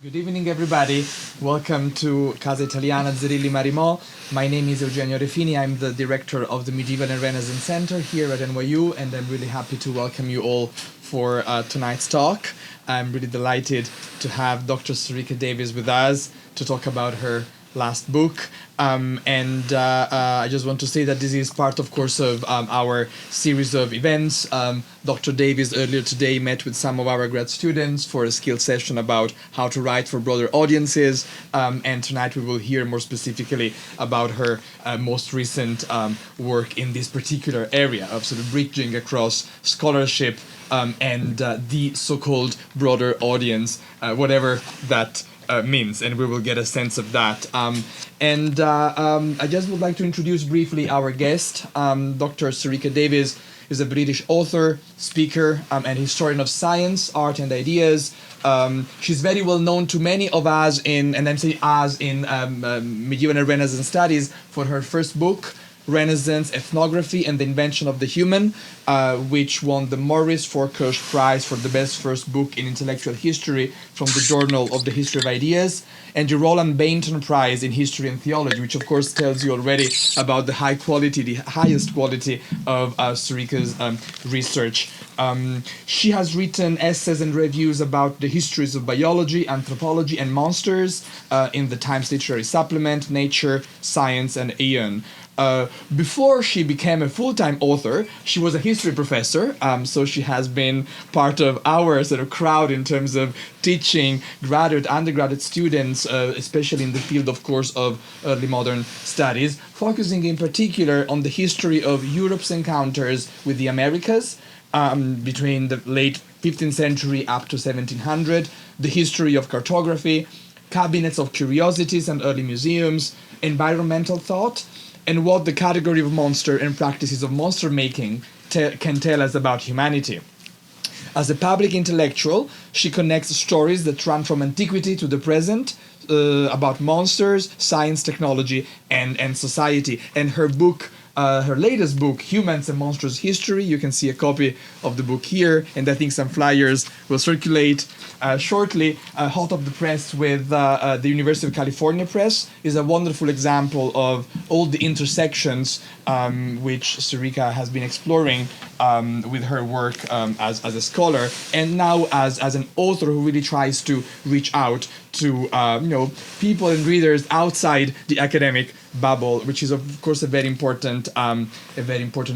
Good evening, everybody. Welcome to Casa Italiana Zerilli-marimò. My name is Eugenio Refini. I'm the director of the Medieval and Renaissance Center here at NYU, and I'm really happy to welcome you all for tonight's talk. I'm really delighted to have Dr. Surekha Davies with us to talk about her last book. I just want to say that this is part, of course, of our series of events. Dr. Davies earlier today met with some of our grad students for a skill session about how to write for broader audiences. And tonight we will hear more specifically about her most recent work in this particular area of sort of bridging across scholarship and the so-called broader audience, whatever that means, and we will get a sense of that. I just would like to introduce briefly our guest. Dr. Surekha Davies is a British author, speaker, and historian of science, art, and ideas. She's very well known to many of us and I'm saying us in medieval and Renaissance studies for her first book, Renaissance Ethnography and the Invention of the Human, which won the Maurice Fourkirch Prize for the best first book in intellectual history from the Journal of the History of Ideas, and the Roland Bainton Prize in History and Theology, which of course tells you already about the highest quality of Surekha's research. She has written essays and reviews about the histories of biology, anthropology, and monsters in the Times Literary Supplement, Nature, Science, and Aeon. Before she became a full-time author, she was a history professor, so she has been part of our sort of crowd in terms of teaching graduate, undergraduate students, especially in the field, of course, of early modern studies, focusing in particular on the history of Europe's encounters with the Americas between the late 15th century up to 1700, the history of cartography, cabinets of curiosities and early museums, environmental thought, and what the category of monster and practices of monster making can tell us about humanity. As a public intellectual, she connects stories that run from antiquity to the present about monsters, science, technology, and society. And her book, her latest book, Humans and Monstrous History, you can see a copy of the book here, and I think some flyers will circulate shortly. Hot off the press with the University of California Press is a wonderful example of all the intersections which Surekha has been exploring with her work as a scholar, and now as an author who really tries to reach out to people and readers outside the academic bubble, which is of course a very important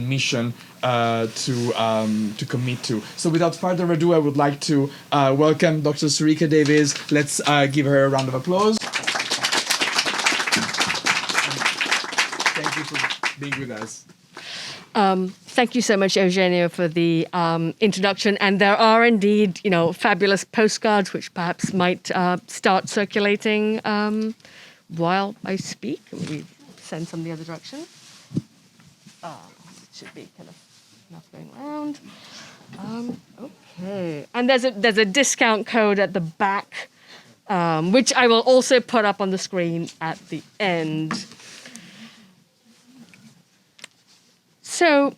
mission to commit to. So without further ado, I would like to welcome Dr. Surekha Davies. Let's give her a round of applause. Thank you for being with us. Thank you so much, Eugenio, for the introduction. And there are indeed, fabulous postcards which perhaps might start circulating while I speak. Maybe send some the other direction. It should be kind of enough going around. Okay. And there's a discount code at the back, which I will also put up on the screen at the end. So,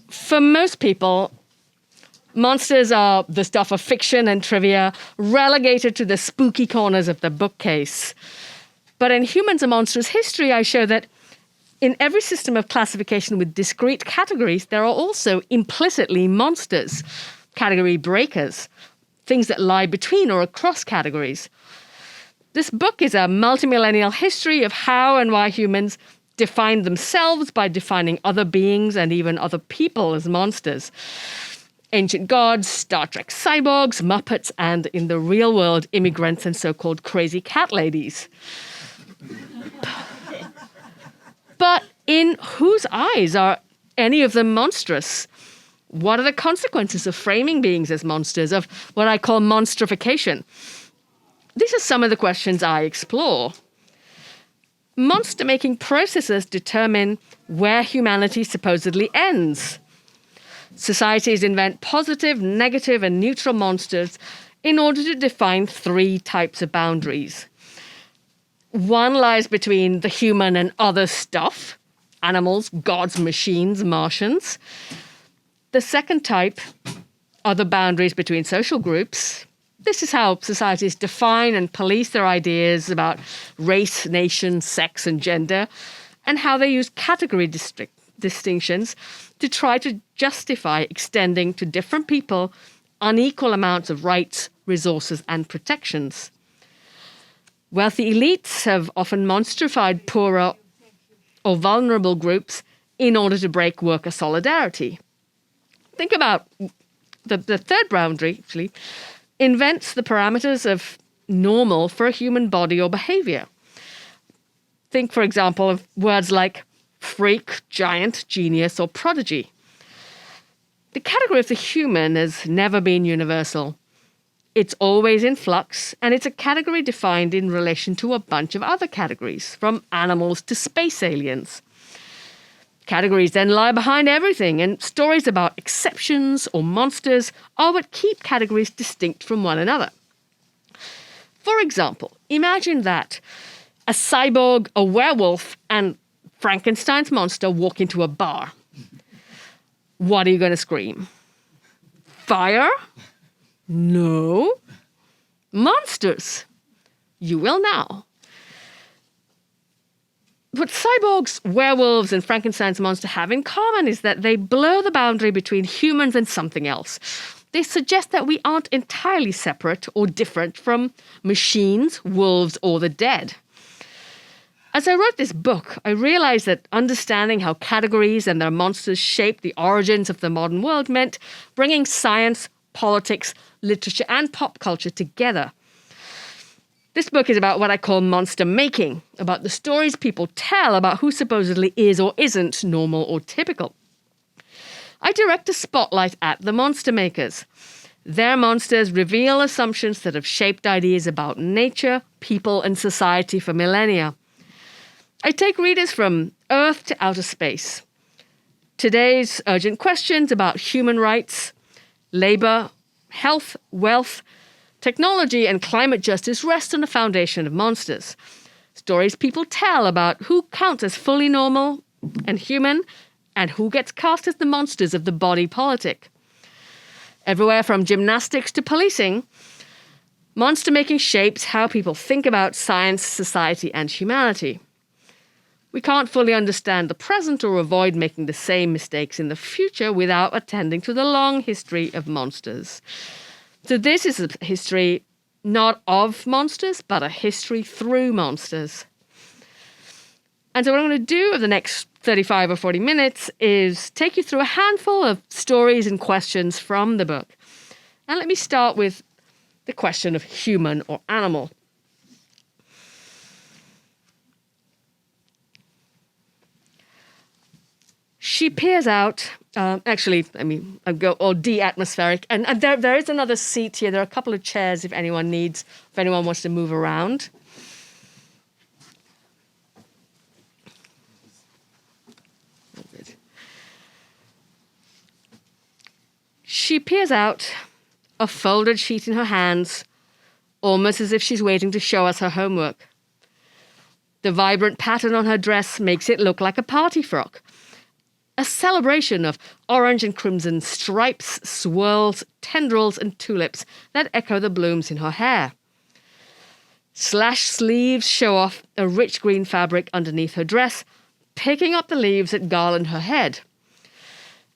for most people, monsters are the stuff of fiction and trivia, relegated to the spooky corners of the bookcase. But in Humans and Monstrous History, I show that in every system of classification with discrete categories, there are also implicitly monsters, category breakers, things that lie between or across categories. This book is a multimillennial history of how and why humans define themselves by defining other beings and even other people as monsters. Ancient gods, Star Trek cyborgs, Muppets, and in the real world, immigrants and so-called crazy cat ladies. But in whose eyes are any of them monstrous? What are the consequences of framing beings as monsters, of what I call monstrification? These are some of the questions I explore. Monster-making processes determine where humanity supposedly ends. Societies invent positive, negative, and neutral monsters in order to define three types of boundaries. One lies between the human and other stuff, animals, gods, machines, Martians. The second type are the boundaries between social groups, This is how societies define and police their ideas about race, nation, sex, and gender, and how they use category distinctions to try to justify extending to different people unequal amounts of rights, resources, and protections. Wealthy elites have often monstrified poorer or vulnerable groups in order to break worker solidarity. Think about the third boundary, actually, invents the parameters of normal for a human body or behavior. Think, for example, of words like freak, giant, genius, or prodigy. The category of the human has never been universal. It's always in flux, and it's a category defined in relation to a bunch of other categories, from animals to space aliens. Categories then lie behind everything, and stories about exceptions or monsters are what keep categories distinct from one another. For example, imagine that a cyborg, a werewolf, and Frankenstein's monster walk into a bar. What are you going to scream? Fire? No. Monsters. You will now. What cyborgs, werewolves, and Frankenstein's monster have in common is that they blur the boundary between humans and something else. They suggest that we aren't entirely separate or different from machines, wolves, or the dead. As I wrote this book, I realized that understanding how categories and their monsters shape the origins of the modern world meant bringing science, politics, literature, and pop culture together. This book is about what I call monster making, about the stories people tell about who supposedly is or isn't normal or typical. I direct a spotlight at the monster makers. Their monsters reveal assumptions that have shaped ideas about nature, people, and society for millennia. I take readers from Earth to outer space. Today's urgent questions about human rights, labor, health, wealth, technology, and climate justice rest on a foundation of monsters. Stories people tell about who counts as fully normal and human and who gets cast as the monsters of the body politic. Everywhere from gymnastics to policing, monster making shapes how people think about science, society, and humanity. We can't fully understand the present or avoid making the same mistakes in the future without attending to the long history of monsters. So this is a history not of monsters, but a history through monsters. And so what I'm going to do over the next 35 or 40 minutes is take you through a handful of stories and questions from the book. And let me start with the question of human or animal. She peers out, I'll go all de-atmospheric. And there is another seat here. There are a couple of chairs if anyone wants to move around. She peers out, a folded sheet in her hands, almost as if she's waiting to show us her homework. The vibrant pattern on her dress makes it look like a party frock. A celebration of orange and crimson stripes, swirls, tendrils, and tulips that echo the blooms in her hair. Slashed sleeves show off a rich green fabric underneath her dress, picking up the leaves that garland her head.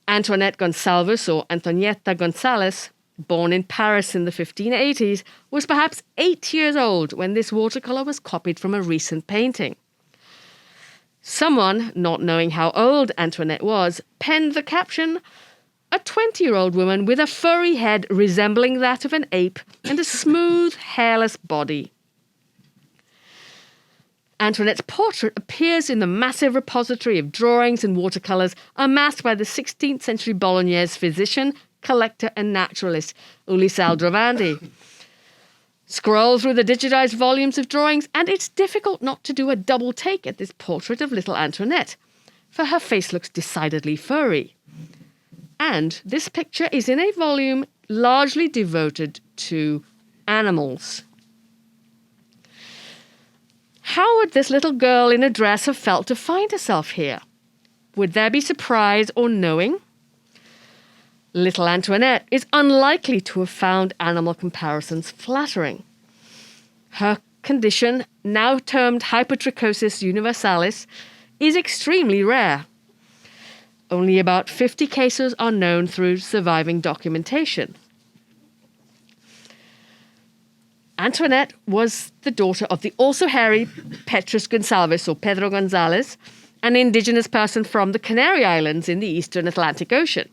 Antoinette Gonsalves, or Antonietta González, born in Paris in the 1580s, was perhaps 8 years old when this watercolor was copied from a recent painting. Someone, not knowing how old Antoinette was, penned the caption, "A 20-year-old woman with a furry head resembling that of an ape and a smooth, hairless body." Antoinette's portrait appears in the massive repository of drawings and watercolors amassed by the 16th century Bolognese physician, collector, and naturalist Ulisse Aldrovandi. Scroll through the digitized volumes of drawings, and it's difficult not to do a double take at this portrait of little Antoinette, for her face looks decidedly furry. And this picture is in a volume largely devoted to animals. How would this little girl in a dress have felt to find herself here? Would there be surprise or knowing? Little Antoinette is unlikely to have found animal comparisons flattering. Her condition, now termed hypertrichosis universalis, is extremely rare. Only about 50 cases are known through surviving documentation. Antoinette was the daughter of the also hairy Petrus Gonsalves, or Pedro Gonzalez, an indigenous person from the Canary Islands in the eastern Atlantic Ocean.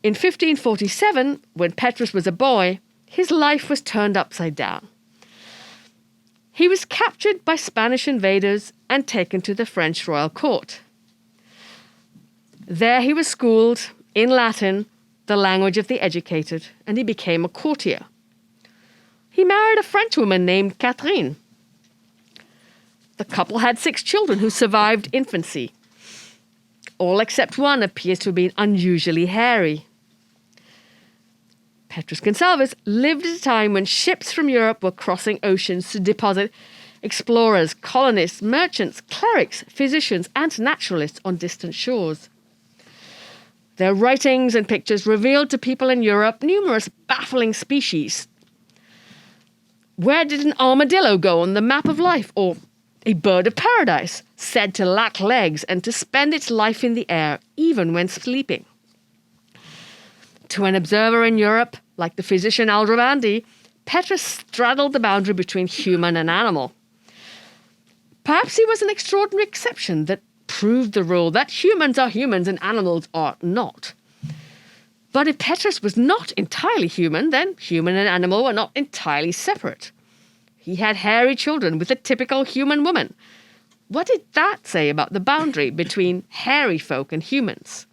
In 1547, when Petrus was a boy, his life was turned upside down. He was captured by Spanish invaders and taken to the French royal court. There he was schooled in Latin, the language of the educated, and he became a courtier. He married a Frenchwoman named Catherine. The couple had 6 children who survived infancy. All except one appears to have been unusually hairy. Petrus Gonsalves lived at a time when ships from Europe were crossing oceans to deposit explorers, colonists, merchants, clerics, physicians, and naturalists on distant shores. Their writings and pictures revealed to people in Europe numerous baffling species. Where did an armadillo go on the map of life? Or a bird of paradise, said to lack legs and to spend its life in the air, even when sleeping. To an observer in Europe, like the physician Aldrovandi, Petrus straddled the boundary between human and animal. Perhaps he was an extraordinary exception that proved the rule that humans are humans and animals are not. But if Petrus was not entirely human, then human and animal were not entirely separate. He had hairy children with a typical human woman. What did that say about the boundary between hairy folk and humans?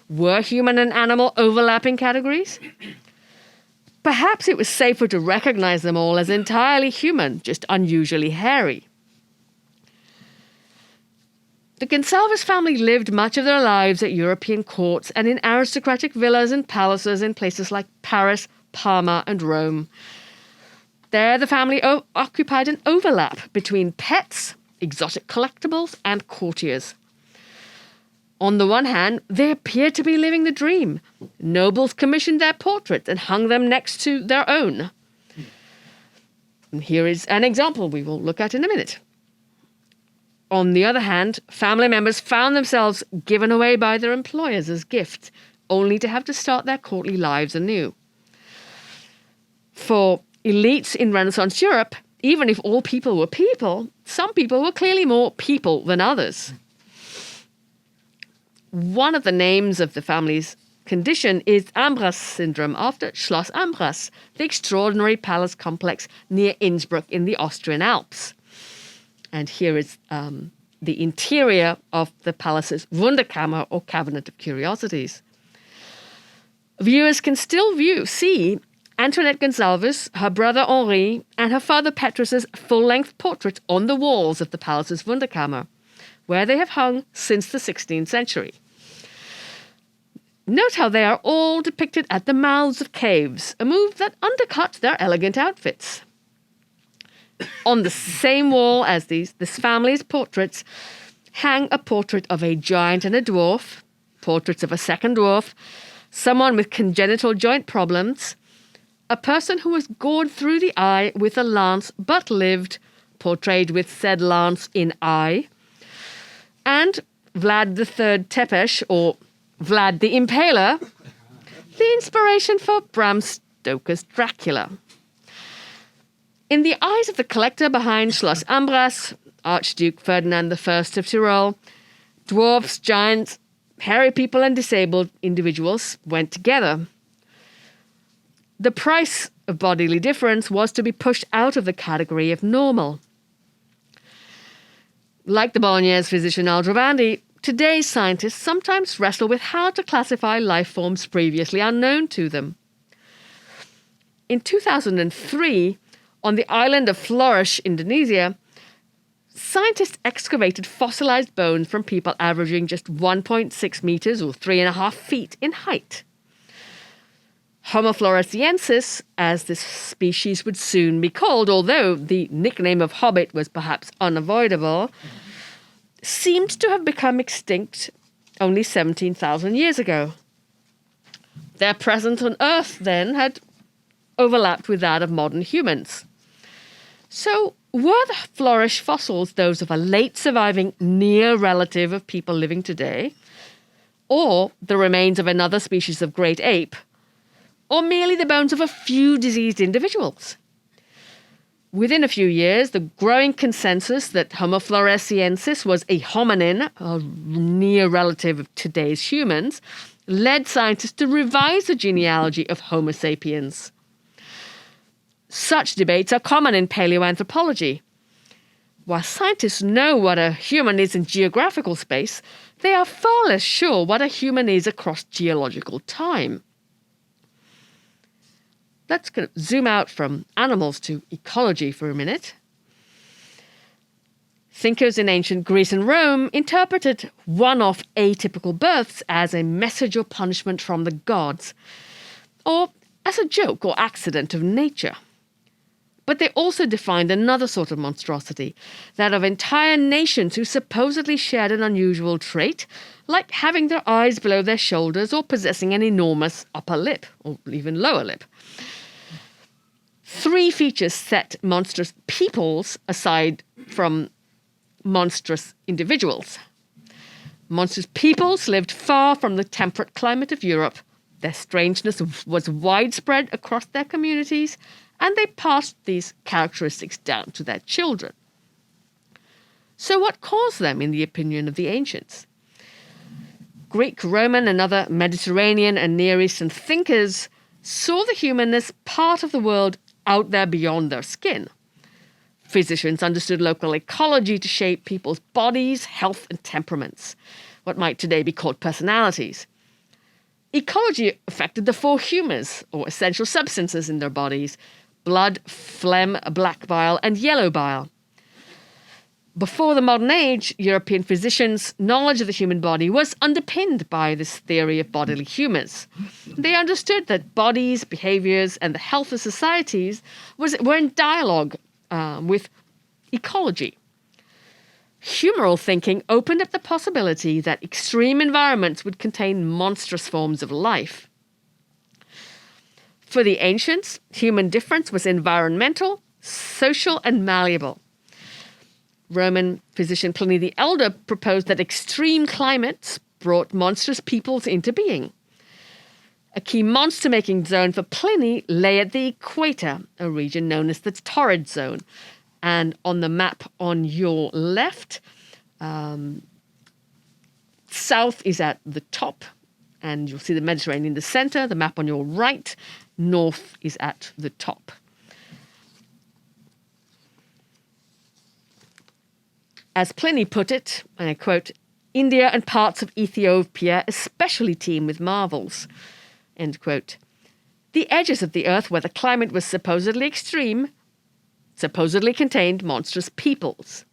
Were human and animal overlapping categories? Perhaps it was safer to recognize them all as entirely human, just unusually hairy. The Gonsalves family lived much of their lives at European courts and in aristocratic villas and palaces in places like Paris, Parma, and Rome. There, the family occupied an overlap between pets, exotic collectibles, and courtiers. On the one hand, they appeared to be living the dream. Nobles commissioned their portraits and hung them next to their own. And here is an example we will look at in a minute. On the other hand, family members found themselves given away by their employers as gifts, only to have to start their courtly lives anew. For elites in Renaissance Europe, even if all people were people, some people were clearly more people than others. One of the names of the family's condition is Ambras syndrome, after Schloss Ambras, the extraordinary palace complex near Innsbruck in the Austrian Alps. And here is the interior of the palace's Wunderkammer, or Cabinet of Curiosities. Viewers can still see Antoinette Gonsalves, her brother Henri, and her father Petrus's full-length portrait on the walls of the palace's Wunderkammer, where they have hung since the 16th century. Note how they are all depicted at the mouths of caves, a move that undercuts their elegant outfits. On the same wall as this family's portraits hang a portrait of a giant and a dwarf, portraits of a second dwarf, someone with congenital joint problems, a person who was gored through the eye with a lance but lived, portrayed with said lance in eye, and Vlad III Tepes, or Vlad the Impaler, the inspiration for Bram Stoker's Dracula. In the eyes of the collector behind Schloss Ambras, Archduke Ferdinand I of Tyrol, dwarfs, giants, hairy people and disabled individuals went together. The price of bodily difference was to be pushed out of the category of normal. Like the Bolognese physician Aldrovandi, today's scientists sometimes wrestle with how to classify life forms previously unknown to them. In 2003, on the island of Flores, Indonesia, scientists excavated fossilized bones from people averaging just 1.6 meters or 3.5 feet in height. Homo floresiensis, as this species would soon be called, although the nickname of hobbit was perhaps unavoidable, seemed to have become extinct only 17,000 years ago. Their presence on Earth then had overlapped with that of modern humans. So were the flourish fossils those of a late surviving near relative of people living today, or the remains of another species of great ape, or merely the bones of a few diseased individuals? Within a few years, the growing consensus that Homo floresiensis was a hominin, a near relative of today's humans, led scientists to revise the genealogy of Homo sapiens. Such debates are common in paleoanthropology. While scientists know what a human is in geographical space, they are far less sure what a human is across geological time. Let's kind of zoom out from animals to ecology for a minute. Thinkers in ancient Greece and Rome interpreted one-off atypical births as a message or punishment from the gods, or as a joke or accident of nature. But they also defined another sort of monstrosity, that of entire nations who supposedly shared an unusual trait, like having their eyes below their shoulders or possessing an enormous upper lip, or even lower lip. Three features set monstrous peoples aside from monstrous individuals. Monstrous peoples lived far from the temperate climate of Europe. Their strangeness was widespread across their communities, and they passed these characteristics down to their children. So what caused them, in the opinion of the ancients? Greek, Roman, and other Mediterranean and Near Eastern thinkers saw the human as part of the world out there beyond their skin. Physicians understood local ecology to shape people's bodies, health, and temperaments, what might today be called personalities. Ecology affected the four humours, or essential substances in their bodies: blood, phlegm, black bile, and yellow bile. Before the modern age, European physicians' knowledge of the human body was underpinned by this theory of bodily humours. They understood that bodies, behaviours, and the health of societies were in dialogue with ecology. Humoral thinking opened up the possibility that extreme environments would contain monstrous forms of life. For the ancients, human difference was environmental, social, and malleable. Roman physician Pliny the Elder proposed that extreme climates brought monstrous peoples into being. A key monster-making zone for Pliny lay at the equator, a region known as the torrid zone. And on the map on your left, south is at the top, and you'll see the Mediterranean in the center. The map on your right, north is at the top. As Pliny put it, and I quote, "India and parts of Ethiopia especially teem with marvels," end quote. The edges of the earth where the climate was supposedly extreme supposedly contained monstrous peoples.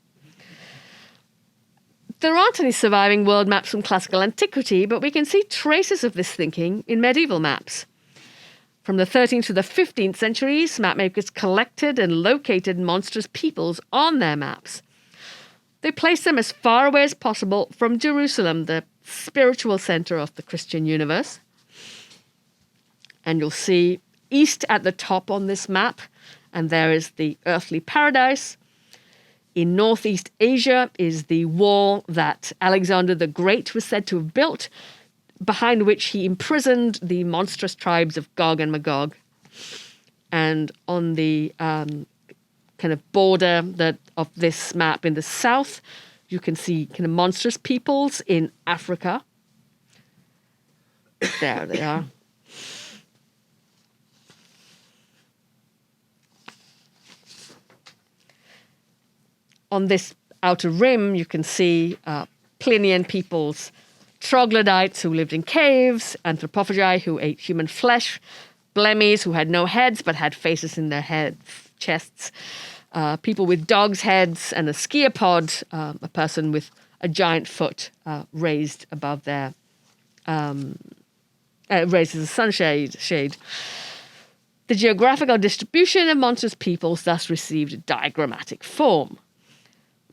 There aren't any surviving world maps from classical antiquity, but we can see traces of this thinking in medieval maps. From the 13th to the 15th centuries, mapmakers collected and located monstrous peoples on their maps. They placed them as far away as possible from Jerusalem, the spiritual center of the Christian universe. And you'll see east at the top on this map, and there is the earthly paradise. In northeast Asia is the wall that Alexander the Great was said to have built, behind which he imprisoned the monstrous tribes of Gog and Magog. And on the kind of border of this map in the south, you can see kind of monstrous peoples in Africa. There they are. On this outer rim, you can see Plinian peoples, troglodytes who lived in caves, anthropophagi who ate human flesh, blemmies who had no heads but had faces in their chests, people with dogs' heads, and a skiapod, a person with a giant foot raised above their, raised as a sunshade. The geographical distribution of monstrous peoples thus received a diagrammatic form.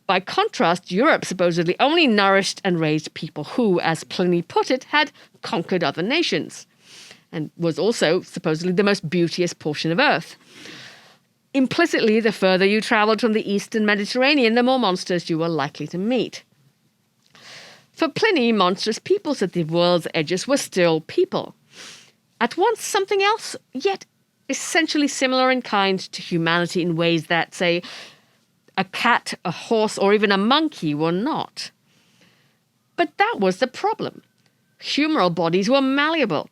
By contrast, Europe supposedly only nourished and raised people who, as Pliny put it, had conquered other nations. and was also supposedly the most beauteous portion of Earth. Implicitly, the further you travelled from the eastern Mediterranean, the more monsters you were likely to meet. For Pliny, monstrous peoples at the world's edges were still people. At once something else, yet essentially similar in kind to humanity in ways that, say, a cat, a horse, or even a monkey were not. But that was the problem. Humoral bodies were malleable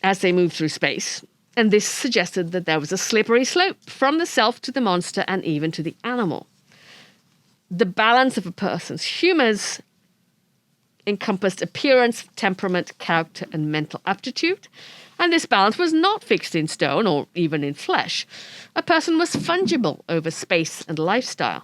as they moved through space, and this suggested that there was a slippery slope from the self to the monster and even to the animal. The balance of a person's humours encompassed appearance, temperament, character, and mental aptitude, and this balance was not fixed in stone or even in flesh. A person was fungible over space and lifestyle.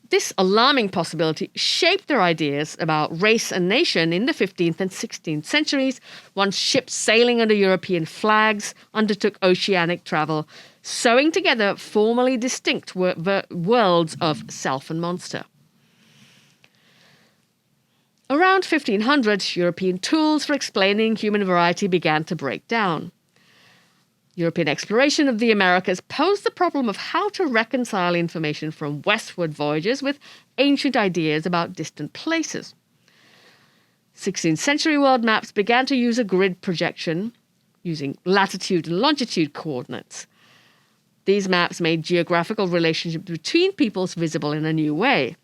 This alarming possibility shaped their ideas about race and nation in the 15th and 16th centuries, once ships sailing under European flags undertook oceanic travel, sewing together formally distinct worlds of self and monster. Around 1500, European tools for explaining human variety began to break down. European exploration of the Americas posed the problem of how to reconcile information from westward voyages with ancient ideas about distant places. 16th century world maps began to use a grid projection using latitude and longitude coordinates. These maps made geographical relationships between peoples visible in a new way.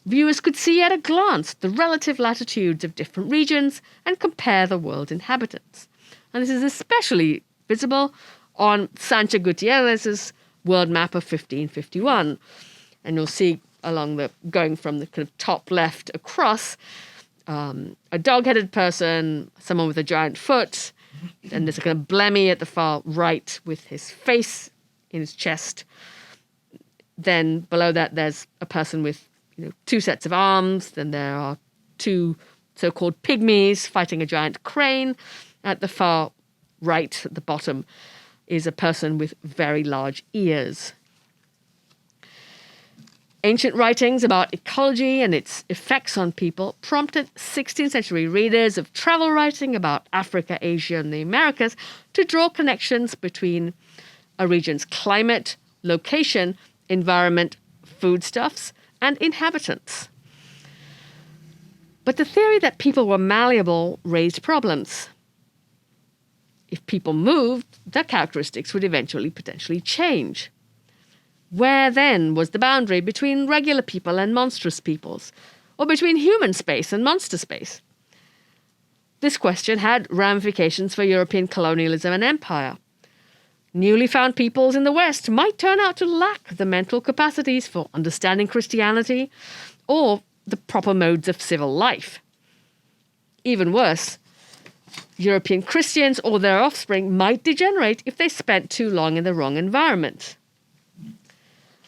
Viewers could see at a glance the relative latitudes of different regions and compare the world's inhabitants. And this is especially visible on Sancho Gutierrez's world map of 1551. And you'll see going from the kind of top left across, a dog-headed person, someone with a giant foot, and there's a kind of blemmy at the far right with his face in his chest. Then below that, there's a person with two sets of arms. Then there are two so-called pygmies fighting a giant crane. At the far right, at the bottom, is a person with very large ears. Ancient writings about ecology and its effects on people prompted 16th century readers of travel writing about Africa, Asia, and the Americas to draw connections between a region's climate, location, environment, foodstuffs, and inhabitants. But the theory that people were malleable raised problems. If people moved, their characteristics would eventually potentially change. Where then was the boundary between regular people and monstrous peoples, or between human space and monster space? This question had ramifications for European colonialism and empire. Newly found peoples in the West might turn out to lack the mental capacities for understanding Christianity or the proper modes of civil life. Even worse, European Christians or their offspring might degenerate if they spent too long in the wrong environment.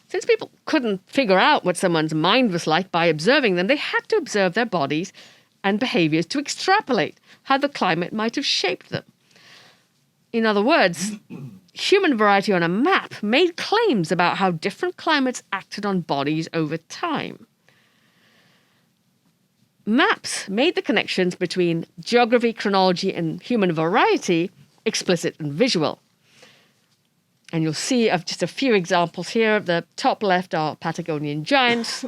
Since people couldn't figure out what someone's mind was like by observing them, they had to observe their bodies and behaviors to extrapolate how the climate might have shaped them. In other words, human variety on a map made claims about how different climates acted on bodies over time. Maps made the connections between geography, chronology, and human variety explicit and visual. And you'll see just a few examples here. The top left are Patagonian giants.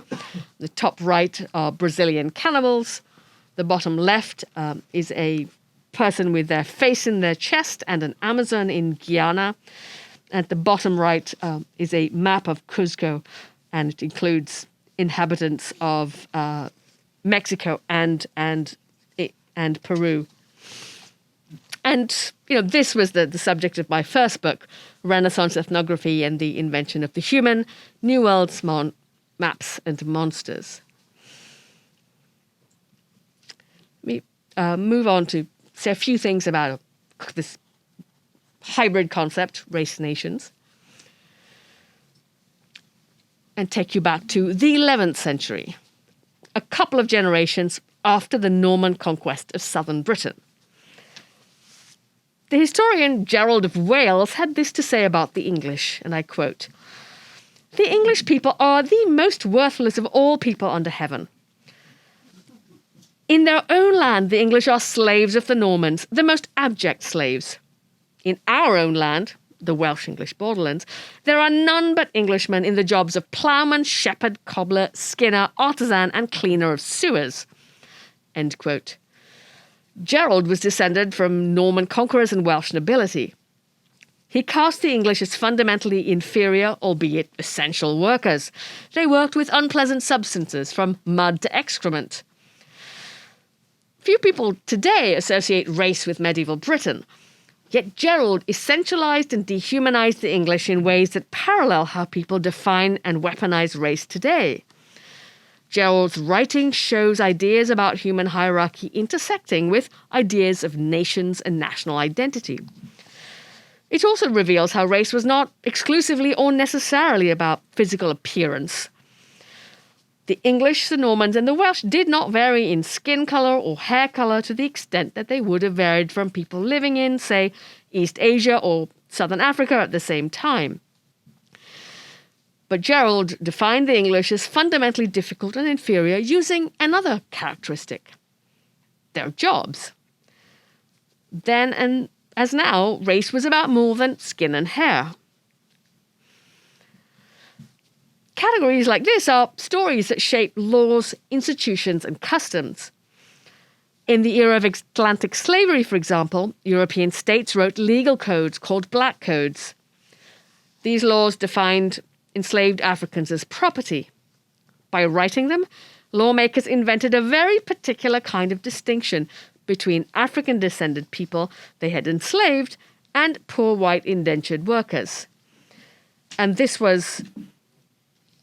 The top right are Brazilian cannibals. The bottom left is a person with their face in their chest and an Amazon in Guyana. At the bottom right is a map of Cuzco, and it includes inhabitants of Mexico and Peru. And this was the subject of my first book, Renaissance Ethnography and the Invention of the Human, New Worlds, Maps and Monsters. Let me move on to say a few things about this hybrid concept, race nations, and take you back to the 11th century, a couple of generations after the Norman conquest of southern Britain. The historian Gerald of Wales had this to say about the English, and I quote, "The English people are the most worthless of all people under heaven. In their own land, the English are slaves of the Normans, the most abject slaves. In our own land, the Welsh English borderlands, there are none but Englishmen in the jobs of ploughman, shepherd, cobbler, skinner, artisan, and cleaner of sewers. End quote. Gerald was descended from Norman conquerors and Welsh nobility. He cast the English as fundamentally inferior, albeit essential workers. They worked with unpleasant substances, from mud to excrement. Few people today associate race with medieval Britain, yet Gerald essentialized and dehumanized the English in ways that parallel how people define and weaponize race today. Gerald's writing shows ideas about human hierarchy intersecting with ideas of nations and national identity. It also reveals how race was not exclusively or necessarily about physical appearance. The English, the Normans, and the Welsh did not vary in skin colour or hair colour to the extent that they would have varied from people living in, say, East Asia or Southern Africa at the same time. But Gerald defined the English as fundamentally difficult and inferior using another characteristic: their jobs. Then and as now, race was about more than skin and hair. Categories like this are stories that shape laws, institutions, and customs. In the era of Atlantic slavery, for example, European states wrote legal codes called black codes. These laws defined enslaved Africans as property. By writing them, lawmakers invented a very particular kind of distinction between African-descended people they had enslaved and poor white indentured workers. And this was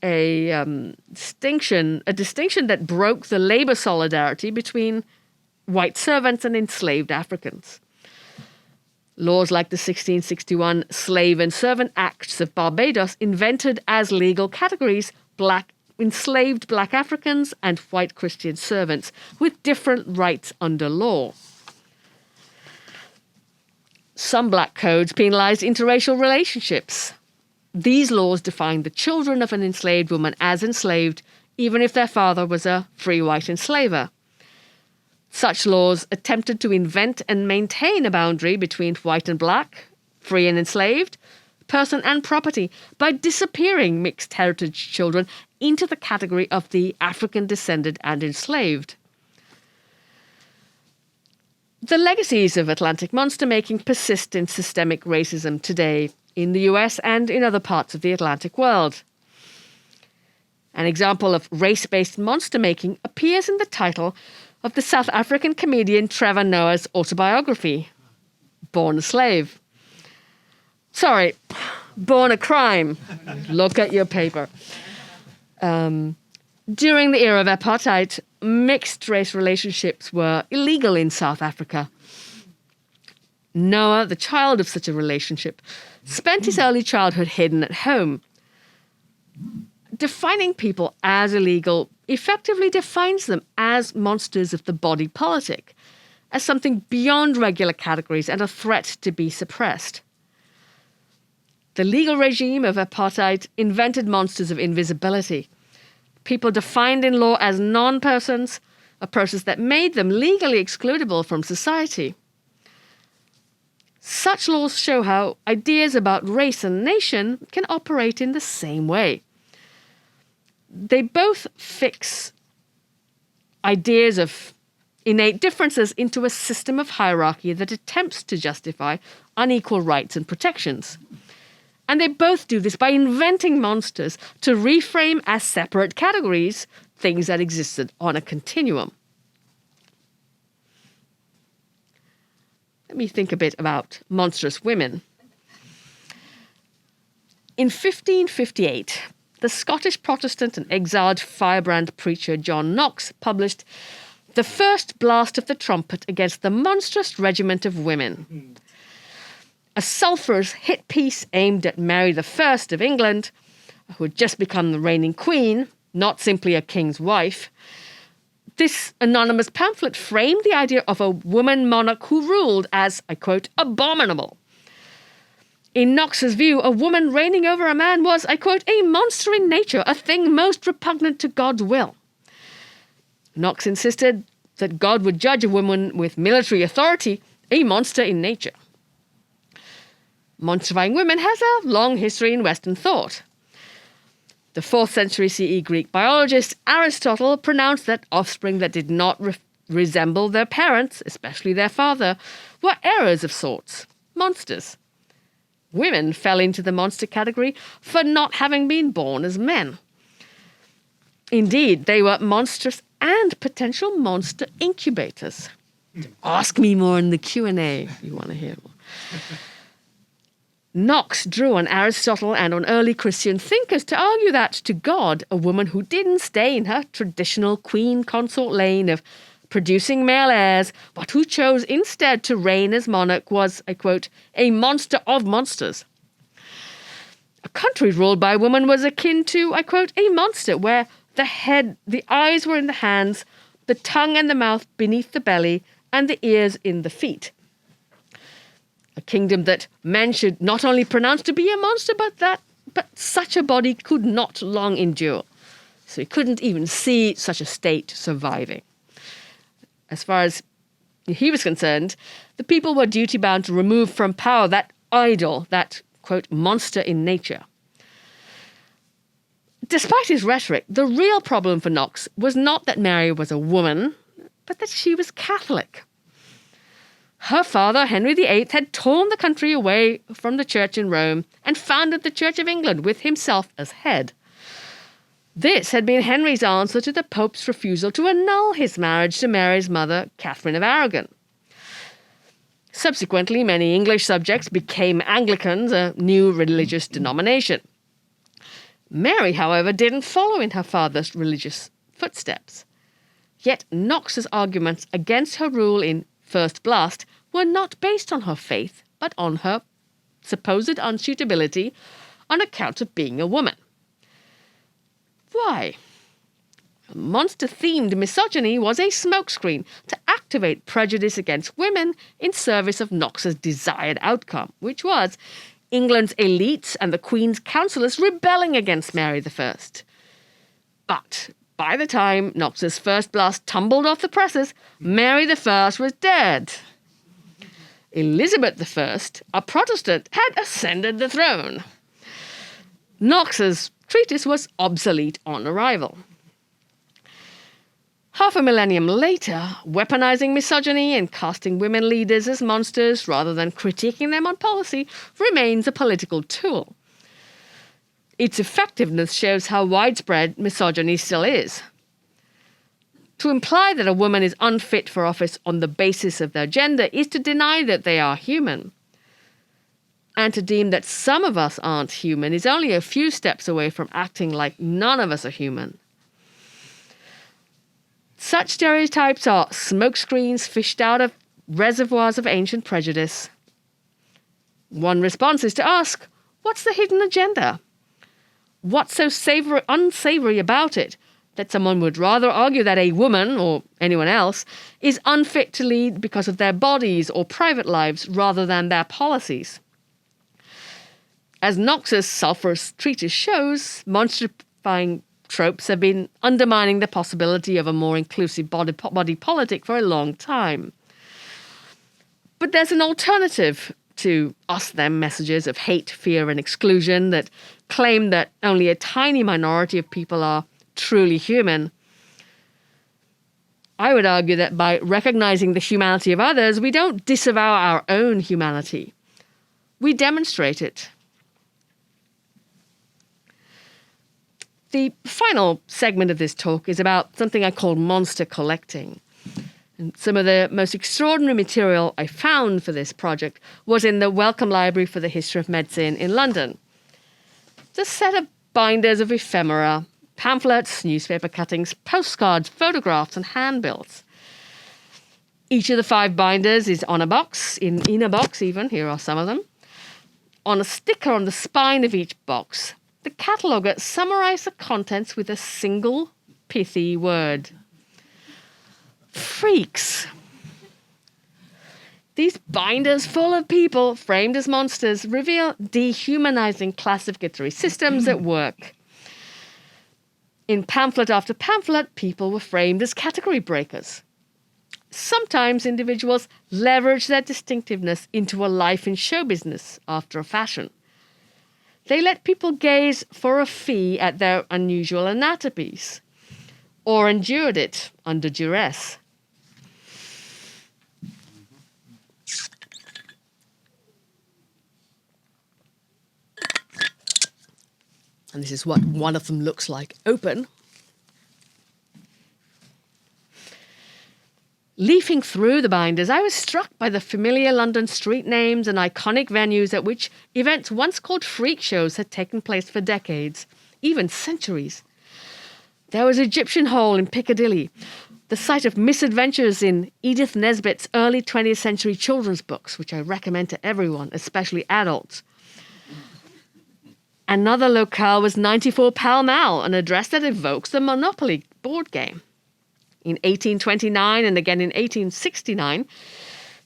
a distinction that broke the labor solidarity between white servants and enslaved Africans. Laws like the 1661 Slave and Servant Acts of Barbados invented as legal categories enslaved black Africans and white Christian servants with different rights under law. Some black codes penalized interracial relationships. These laws defined the children of an enslaved woman as enslaved, even if their father was a free white enslaver. Such laws attempted to invent and maintain a boundary between white and black, free and enslaved, person and property, by disappearing mixed heritage children into the category of the African-descended and enslaved. The legacies of Atlantic monster-making persist in systemic racism today in the US and in other parts of the Atlantic world. An example of race-based monster-making appears in the title of the South African comedian Trevor Noah's autobiography, Born a Slave. Sorry, Born a Crime. Look at your paper. During the era of apartheid, mixed-race relationships were illegal in South Africa. Noah, the child of such a relationship, spent his early childhood hidden at home. Defining people as illegal effectively defines them as monsters of the body politic, as something beyond regular categories and a threat to be suppressed. The legal regime of apartheid invented monsters of invisibility, people defined in law as non-persons, a process that made them legally excludable from society. Such laws show how ideas about race and nation can operate in the same way. They both fix ideas of innate differences into a system of hierarchy that attempts to justify unequal rights and protections. And they both do this by inventing monsters to reframe as separate categories things that existed on a continuum. Let me think a bit about monstrous women. In 1558, the Scottish Protestant and exiled firebrand preacher John Knox published the first blast of the trumpet against the monstrous regiment of women. A sulphurous hit piece aimed at Mary I of England, who had just become the reigning queen, not simply a king's wife. This anonymous pamphlet framed the idea of a woman monarch who ruled as, I quote, abominable. In Knox's view, a woman reigning over a man was, I quote, a monster in nature, a thing most repugnant to God's will. Knox insisted that God would judge a woman with military authority a monster in nature. Monstrifying women has a long history in Western thought. The 4th century CE Greek biologist Aristotle pronounced that offspring that did not resemble their parents, especially their father, were errors of sorts, monsters. Women fell into the monster category for not having been born as men. Indeed, they were monstrous and potential monster incubators. Ask me more in the Q&A if you want to hear more. Knox drew on Aristotle and on early Christian thinkers to argue that, to God, a woman who didn't stay in her traditional queen consort lane of producing male heirs, but who chose instead to reign as monarch was, I quote, a monster of monsters. A country ruled by a woman was akin to, I quote, a monster where the head, the eyes were in the hands, the tongue and the mouth beneath the belly, and the ears in the feet. A kingdom that men should not only pronounce to be a monster, but such a body could not long endure. So he couldn't even see such a state surviving. As far as he was concerned, the people were duty-bound to remove from power that idol, that, quote, monster in nature. Despite his rhetoric, the real problem for Knox was not that Mary was a woman, but that she was Catholic. Her father, Henry VIII, had torn the country away from the church in Rome and founded the Church of England with himself as head. This had been Henry's answer to the Pope's refusal to annul his marriage to Mary's mother, Catherine of Aragon. Subsequently, many English subjects became Anglicans, a new religious denomination. Mary, however, didn't follow in her father's religious footsteps. Yet Knox's arguments against her rule in First Blast were not based on her faith, but on her supposed unsuitability on account of being a woman. Why? Monster-themed misogyny was a smokescreen to activate prejudice against women in service of Knox's desired outcome, which was England's elites and the Queen's councillors rebelling against Mary I. But by the time Knox's First Blast tumbled off the presses, Mary I was dead. Elizabeth I, a Protestant, had ascended the throne. Knox's treatise was obsolete on arrival. Half a millennium later, weaponizing misogyny and casting women leaders as monsters rather than critiquing them on policy remains a political tool. Its effectiveness shows how widespread misogyny still is. To imply that a woman is unfit for office on the basis of their gender is to deny that they are human. And to deem that some of us aren't human is only a few steps away from acting like none of us are human. Such stereotypes are smokescreens fished out of reservoirs of ancient prejudice. One response is to ask, what's the hidden agenda? What's so unsavory about it that someone would rather argue that a woman, or anyone else, is unfit to lead because of their bodies or private lives rather than their policies? As Knox's sulphurous treatise shows, monstrifying tropes have been undermining the possibility of a more inclusive body politic for a long time. But there's an alternative to us-them messages of hate, fear, and exclusion that claim that only a tiny minority of people are truly human. I would argue that by recognizing the humanity of others, we don't disavow our own humanity. We demonstrate it. The final segment of this talk is about something I call monster collecting. And some of the most extraordinary material I found for this project was in the Wellcome Library for the History of Medicine in London. It's a set of binders of ephemera, pamphlets, newspaper cuttings, postcards, photographs, and handbills. Each of the 5 binders is on a box, in a box even, here are some of them. On a sticker on the spine of each box, the cataloguer summarised the contents with a single pithy word. Freaks. These binders full of people framed as monsters reveal dehumanizing classificatory systems at work. In pamphlet after pamphlet, people were framed as category breakers. sometimes individuals leverage their distinctiveness into a life in show business after a fashion. They let people gaze for a fee at their unusual anatomies, or endured it under duress. And this is what one of them looks like open. Leafing through the binders, I was struck by the familiar London street names and iconic venues at which events once called freak shows had taken place for decades, even centuries. There was Egyptian Hall in Piccadilly, the site of misadventures in Edith Nesbit's early 20th century children's books, which I recommend to everyone, especially adults. Another locale was 94 Pall Mall, an address that evokes the Monopoly board game. In 1829 and again in 1869,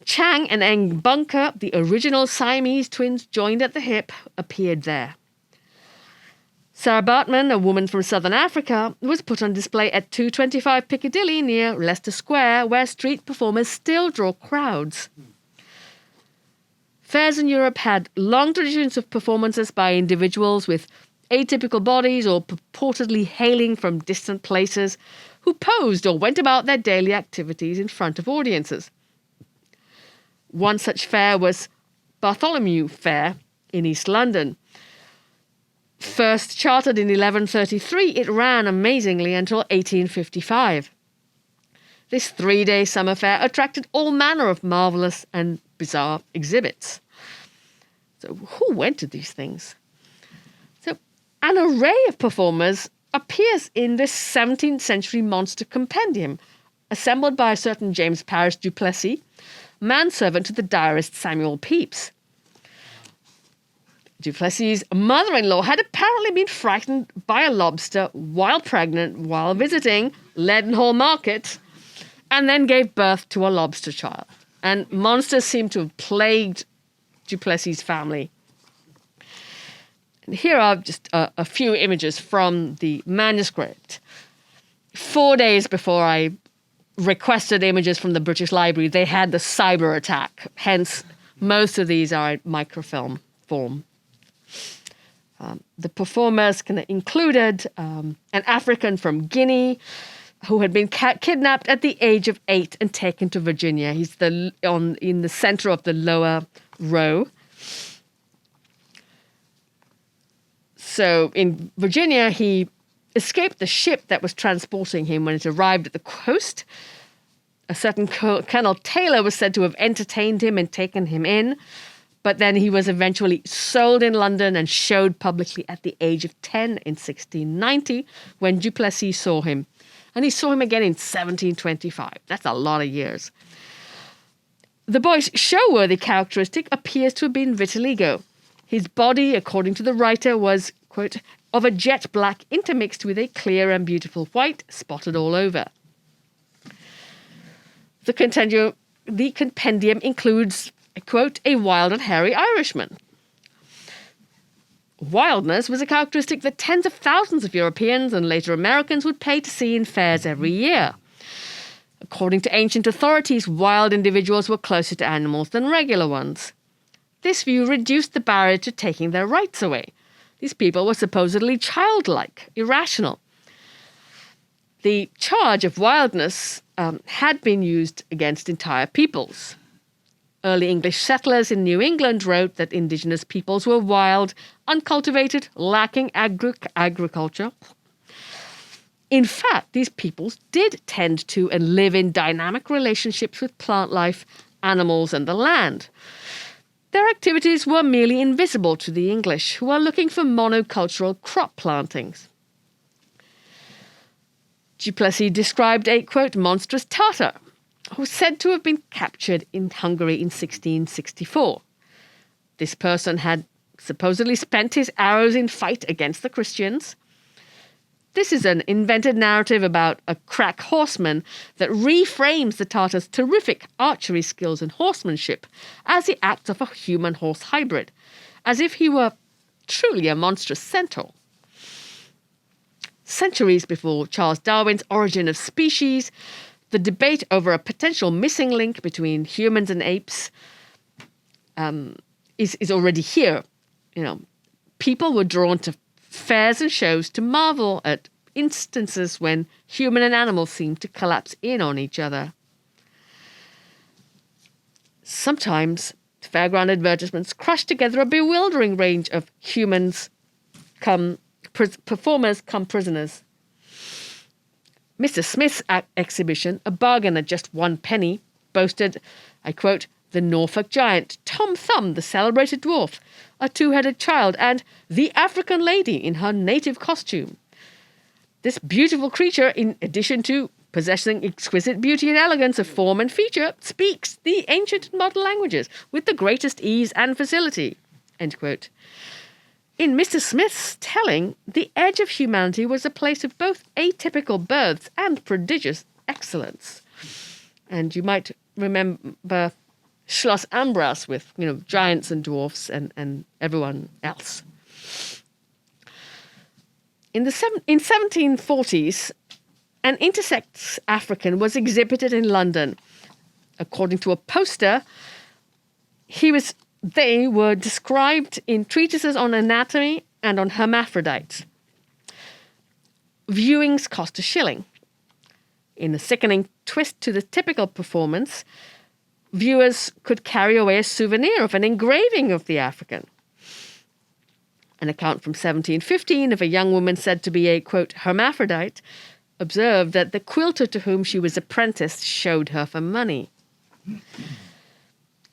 Chang and Eng Bunker, the original Siamese twins joined at the hip, appeared there. Sarah Bartman, a woman from southern Africa, was put on display at 225 Piccadilly near Leicester Square, where street performers still draw crowds. Fairs in Europe had long traditions of performances by individuals with atypical bodies or purportedly hailing from distant places, who posed or went about their daily activities in front of audiences. One such fair was Bartholomew Fair in East London. First chartered in 1133, it ran amazingly until 1855. This 3-day summer fair attracted all manner of marvellous and bizarre exhibits. So who went to these things? So an array of performers appears in this 17th century monster compendium, assembled by a certain James Paris du Plessis, manservant to the diarist Samuel Pepys. Du Plessis' mother-in-law had apparently been frightened by a lobster while pregnant, while visiting Leadenhall Market, and then gave birth to a lobster child. And monsters seem to have plagued Du Plessis' family. And here are just a few images from the manuscript. 4 days before I requested images from the British Library, they had the cyber attack. Hence, most of these are in microfilm form. The performers included an African from Guinea who had been kidnapped at the age of 8 and taken to Virginia. He's in the center of the lower row. So in Virginia, he escaped the ship that was transporting him when it arrived at the coast. A certain Colonel Taylor was said to have entertained him and taken him in, but then he was eventually sold in London and showed publicly at the age of 10 in 1690 when Du Plessis saw him. And he saw him again in 1725. That's a lot of years. The boy's show-worthy characteristic appears to have been vitiligo. His body, according to the writer, was, quote, of a jet black intermixed with a clear and beautiful white, spotted all over. The compendium includes, quote, a wild and hairy Irishman. Wildness was a characteristic that tens of thousands of Europeans and later Americans would pay to see in fairs every year. According to ancient authorities, wild individuals were closer to animals than regular ones. This view reduced the barrier to taking their rights away. These people were supposedly childlike, irrational. The charge of wildness had been used against entire peoples. Early English settlers in New England wrote that indigenous peoples were wild, uncultivated, lacking agriculture. In fact, these peoples did tend to and live in dynamic relationships with plant life, animals, and the land. Their activities were merely invisible to the English, who are looking for monocultural crop plantings. Du Plessis described a, quote, monstrous Tartar, who was said to have been captured in Hungary in 1664. This person had supposedly spent his arrows in fight against the Christians. This is an invented narrative about a crack horseman that reframes the Tartar's terrific archery skills and horsemanship as the acts of a human-horse hybrid, as if he were truly a monstrous centaur. Centuries before Charles Darwin's Origin of Species, the debate over a potential missing link between humans and apes is already here. People were drawn to fairs and shows to marvel at instances when human and animal seemed to collapse in on each other. Sometimes fairground advertisements crush together a bewildering range of performers come prisoners. Mr. Smith's exhibition, a bargain at just 1 penny, boasted, I quote, the Norfolk giant, Tom Thumb, the celebrated dwarf, a 2-headed child, and the African lady in her native costume. This beautiful creature, in addition to possessing exquisite beauty and elegance of form and feature, speaks the ancient and modern languages with the greatest ease and facility. End quote. In Mr. Smith's telling, the edge of humanity was a place of both atypical births and prodigious excellence. And you might remember Schloss Ambras with, giants and dwarfs and everyone else. In 1740s, an intersex African was exhibited in London. According to a poster, they were described in treatises on anatomy and on hermaphrodites. Viewings cost £1. In a sickening twist to the typical performance, viewers could carry away a souvenir of an engraving of the African. An account from 1715 of a young woman said to be a, quote, hermaphrodite observed that the quilter to whom she was apprenticed showed her for money.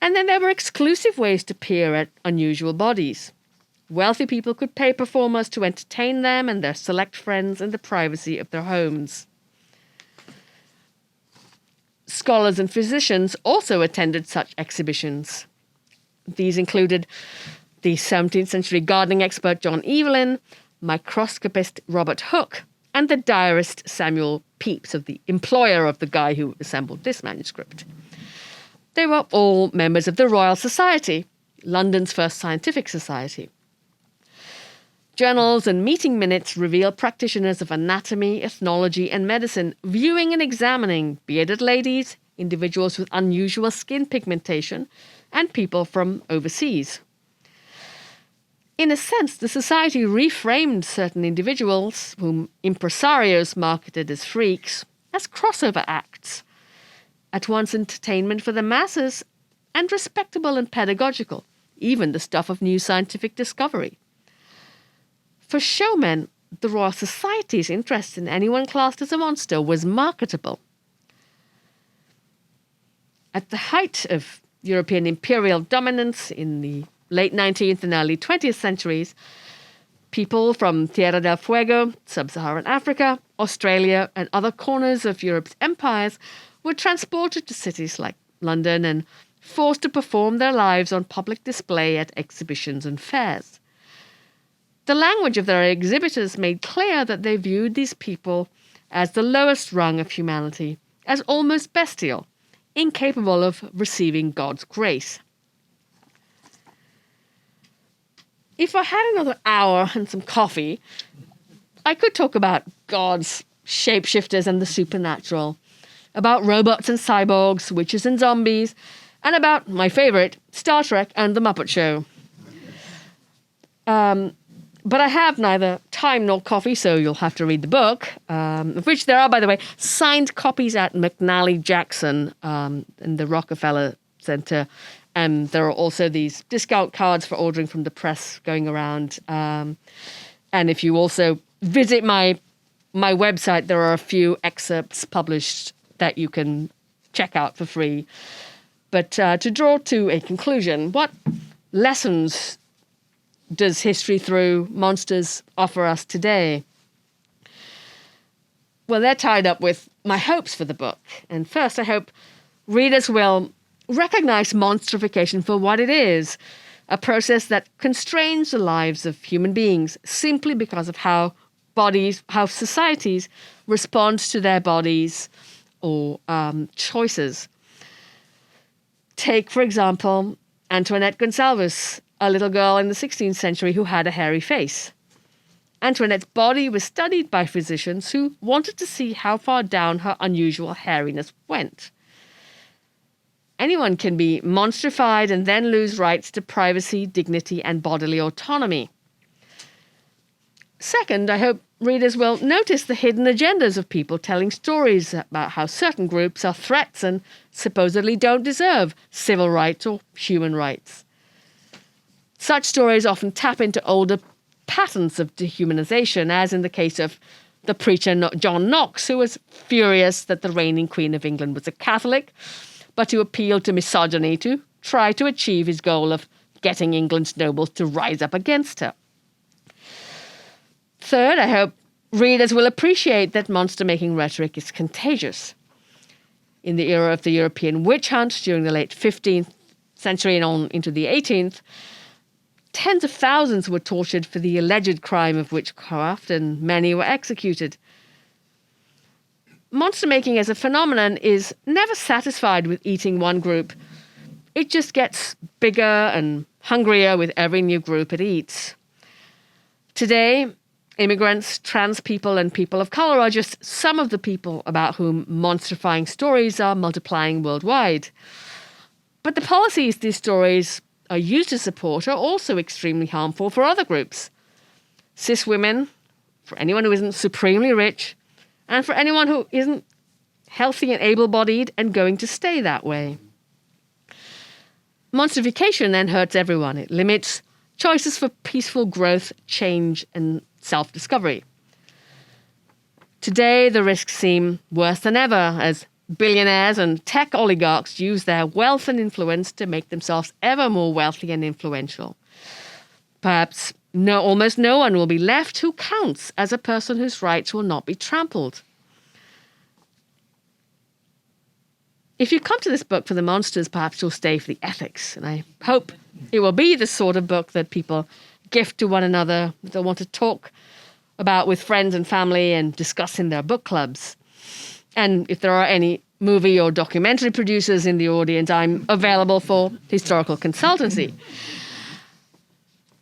And then there were exclusive ways to peer at unusual bodies. Wealthy people could pay performers to entertain them and their select friends in the privacy of their homes. Scholars and physicians also attended such exhibitions. These included the 17th century gardening expert John Evelyn, microscopist Robert Hooke, and the diarist Samuel Pepys, the employer of the guy who assembled this manuscript. They were all members of the Royal Society, London's first scientific society. Journals and meeting minutes reveal practitioners of anatomy, ethnology, and medicine viewing and examining bearded ladies, individuals with unusual skin pigmentation, and people from overseas. In a sense, the society reframed certain individuals, whom impresarios marketed as freaks, as crossover acts, at once entertainment for the masses and respectable and pedagogical, even the stuff of new scientific discovery. For showmen, the Royal Society's interest in anyone classed as a monster was marketable. At the height of European imperial dominance in the late 19th and early 20th centuries, people from Tierra del Fuego, sub-Saharan Africa, Australia, and other corners of Europe's empires were transported to cities like London and forced to perform their lives on public display at exhibitions and fairs. The language of their exhibitors made clear that they viewed these people as the lowest rung of humanity, as almost bestial, incapable of receiving God's grace. If I had another hour and some coffee, I could talk about gods, shapeshifters, and the supernatural, about robots and cyborgs, witches and zombies, and about my favorite, Star Trek and The Muppet Show. But I have neither time nor coffee, so you'll have to read the book, of which there are, by the way, signed copies at McNally Jackson in the Rockefeller Center. And there are also these discount cards for ordering from the press going around. And if you also visit my website, there are a few excerpts published that you can check out for free. But to draw to a conclusion, what lessons does history through monsters offer us today? Well, they're tied up with my hopes for the book. And first, I hope readers will recognize monstrification for what it is, a process that constrains the lives of human beings simply because of how societies respond to their bodies or choices. Take, for example, Antoinette Gonsalves, a little girl in the 16th century who had a hairy face. Antoinette's body was studied by physicians who wanted to see how far down her unusual hairiness went. Anyone can be monstrified and then lose rights to privacy, dignity, and bodily autonomy. Second, I hope readers will notice the hidden agendas of people telling stories about how certain groups are threats and supposedly don't deserve civil rights or human rights. Such stories often tap into older patterns of dehumanization, as in the case of the preacher John Knox, who was furious that the reigning Queen of England was a Catholic, but who appealed to misogyny to try to achieve his goal of getting England's nobles to rise up against her. Third, I hope readers will appreciate that monster-making rhetoric is contagious. In the era of the European witch hunt during the late 15th century and on into the 18th, tens of thousands were tortured for the alleged crime of witchcraft, and many were executed. Monster-making as a phenomenon is never satisfied with eating one group. It just gets bigger and hungrier with every new group it eats. Today, immigrants, trans people, and people of color are just some of the people about whom monstrifying stories are multiplying worldwide. But the policies these stories are used to support are also extremely harmful for other groups. Cis women, for anyone who isn't supremely rich, and for anyone who isn't healthy and able-bodied and going to stay that way. Monstrification then hurts everyone. It limits choices for peaceful growth, change, and self-discovery. Today, the risks seem worse than ever as billionaires and tech oligarchs use their wealth and influence to make themselves ever more wealthy and influential. Perhaps almost no one will be left who counts as a person whose rights will not be trampled. If you come to this book for the monsters, perhaps you'll stay for the ethics, and I hope it will be the sort of book that people gift to one another, that they'll want to talk about with friends and family and discuss in their book clubs. And if there are any movie or documentary producers in the audience, I'm available for historical consultancy.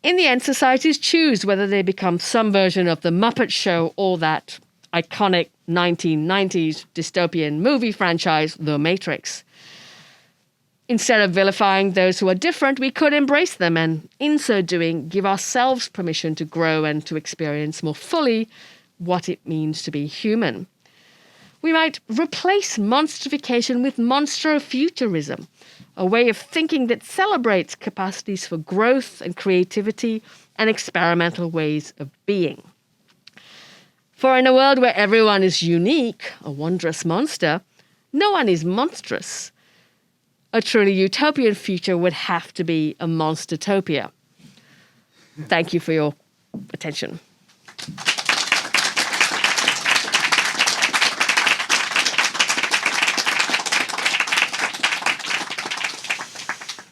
In the end, societies choose whether they become some version of The Muppet Show or that iconic 1990s dystopian movie franchise, The Matrix. Instead of vilifying those who are different, we could embrace them and, in so doing, give ourselves permission to grow and to experience more fully what it means to be human. We might replace monstrification with monstro-futurism, a way of thinking that celebrates capacities for growth and creativity and experimental ways of being. For in a world where everyone is unique, a wondrous monster, no one is monstrous. A truly utopian future would have to be a monstertopia. Thank you for your attention.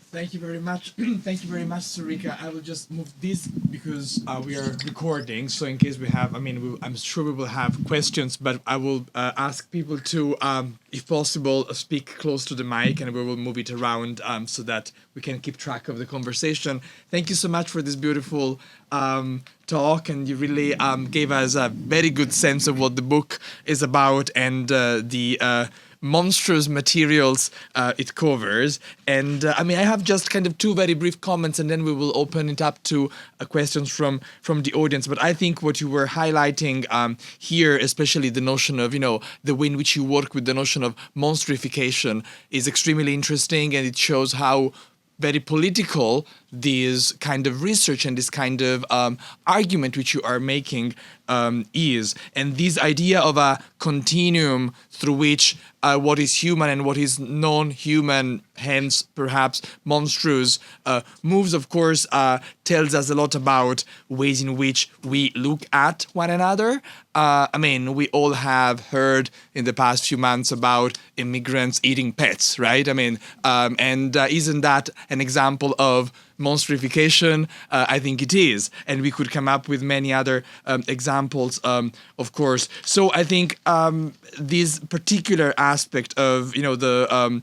Thank you very much. Thank you very much, Surekha. I will just move this because we are recording. So in case we have, I'm sure we will have questions, but I will ask people to, if possible, speak close to the mic, and we will move it around so that we can keep track of the conversation. Thank you so much for this beautiful talk, and you really gave us a very good sense of what the book is about and the monstrous materials it covers. And I have just kind of two very brief comments, and then we will open it up to questions from the audience. But I think what you were highlighting here, especially the notion of, the way in which you work with the notion of monstrification, is extremely interesting, and it shows how very political this kind of research and this kind of argument which you are making is. And this idea of a continuum through which what is human and what is non-human, hence perhaps monstrous, moves, of course, tells us a lot about ways in which we look at one another. We all have heard in the past few months about immigrants eating pets, right? And isn't that an example of monstrification? I think it is, and we could come up with many other examples, of course. So I think this particular aspect of the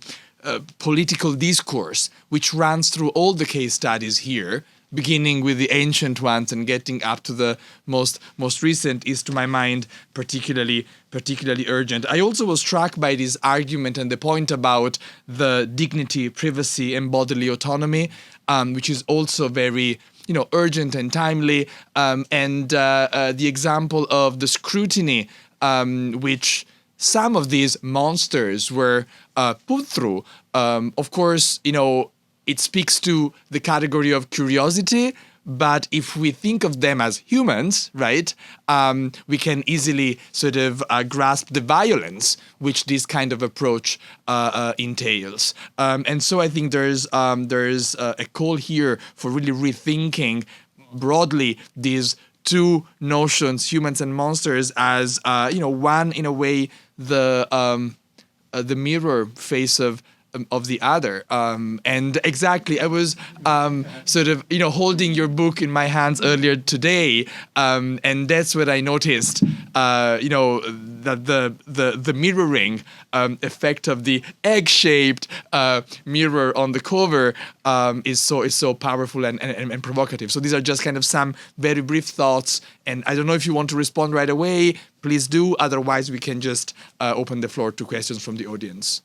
political discourse, which runs through all the case studies here, beginning with the ancient ones and getting up to the most recent is, to my mind, particularly urgent. I also was struck by this argument and the point about the dignity, privacy, and bodily autonomy, which is also very urgent and timely, and the example of the scrutiny which some of these monsters were put through. Of course, it speaks to the category of curiosity, but if we think of them as humans, right, we can easily sort of grasp the violence which this kind of approach entails. And so I think there's a call here for really rethinking broadly these two notions, humans and monsters, as one in a way the mirror face of the other. And exactly, I was sort of holding your book in my hands earlier today, and that's what I noticed. That the mirroring effect of the egg-shaped mirror on the cover is so powerful and provocative. So these are just kind of some very brief thoughts, and I don't know if you want to respond right away. Please do. Otherwise, we can just open the floor to questions from the audience.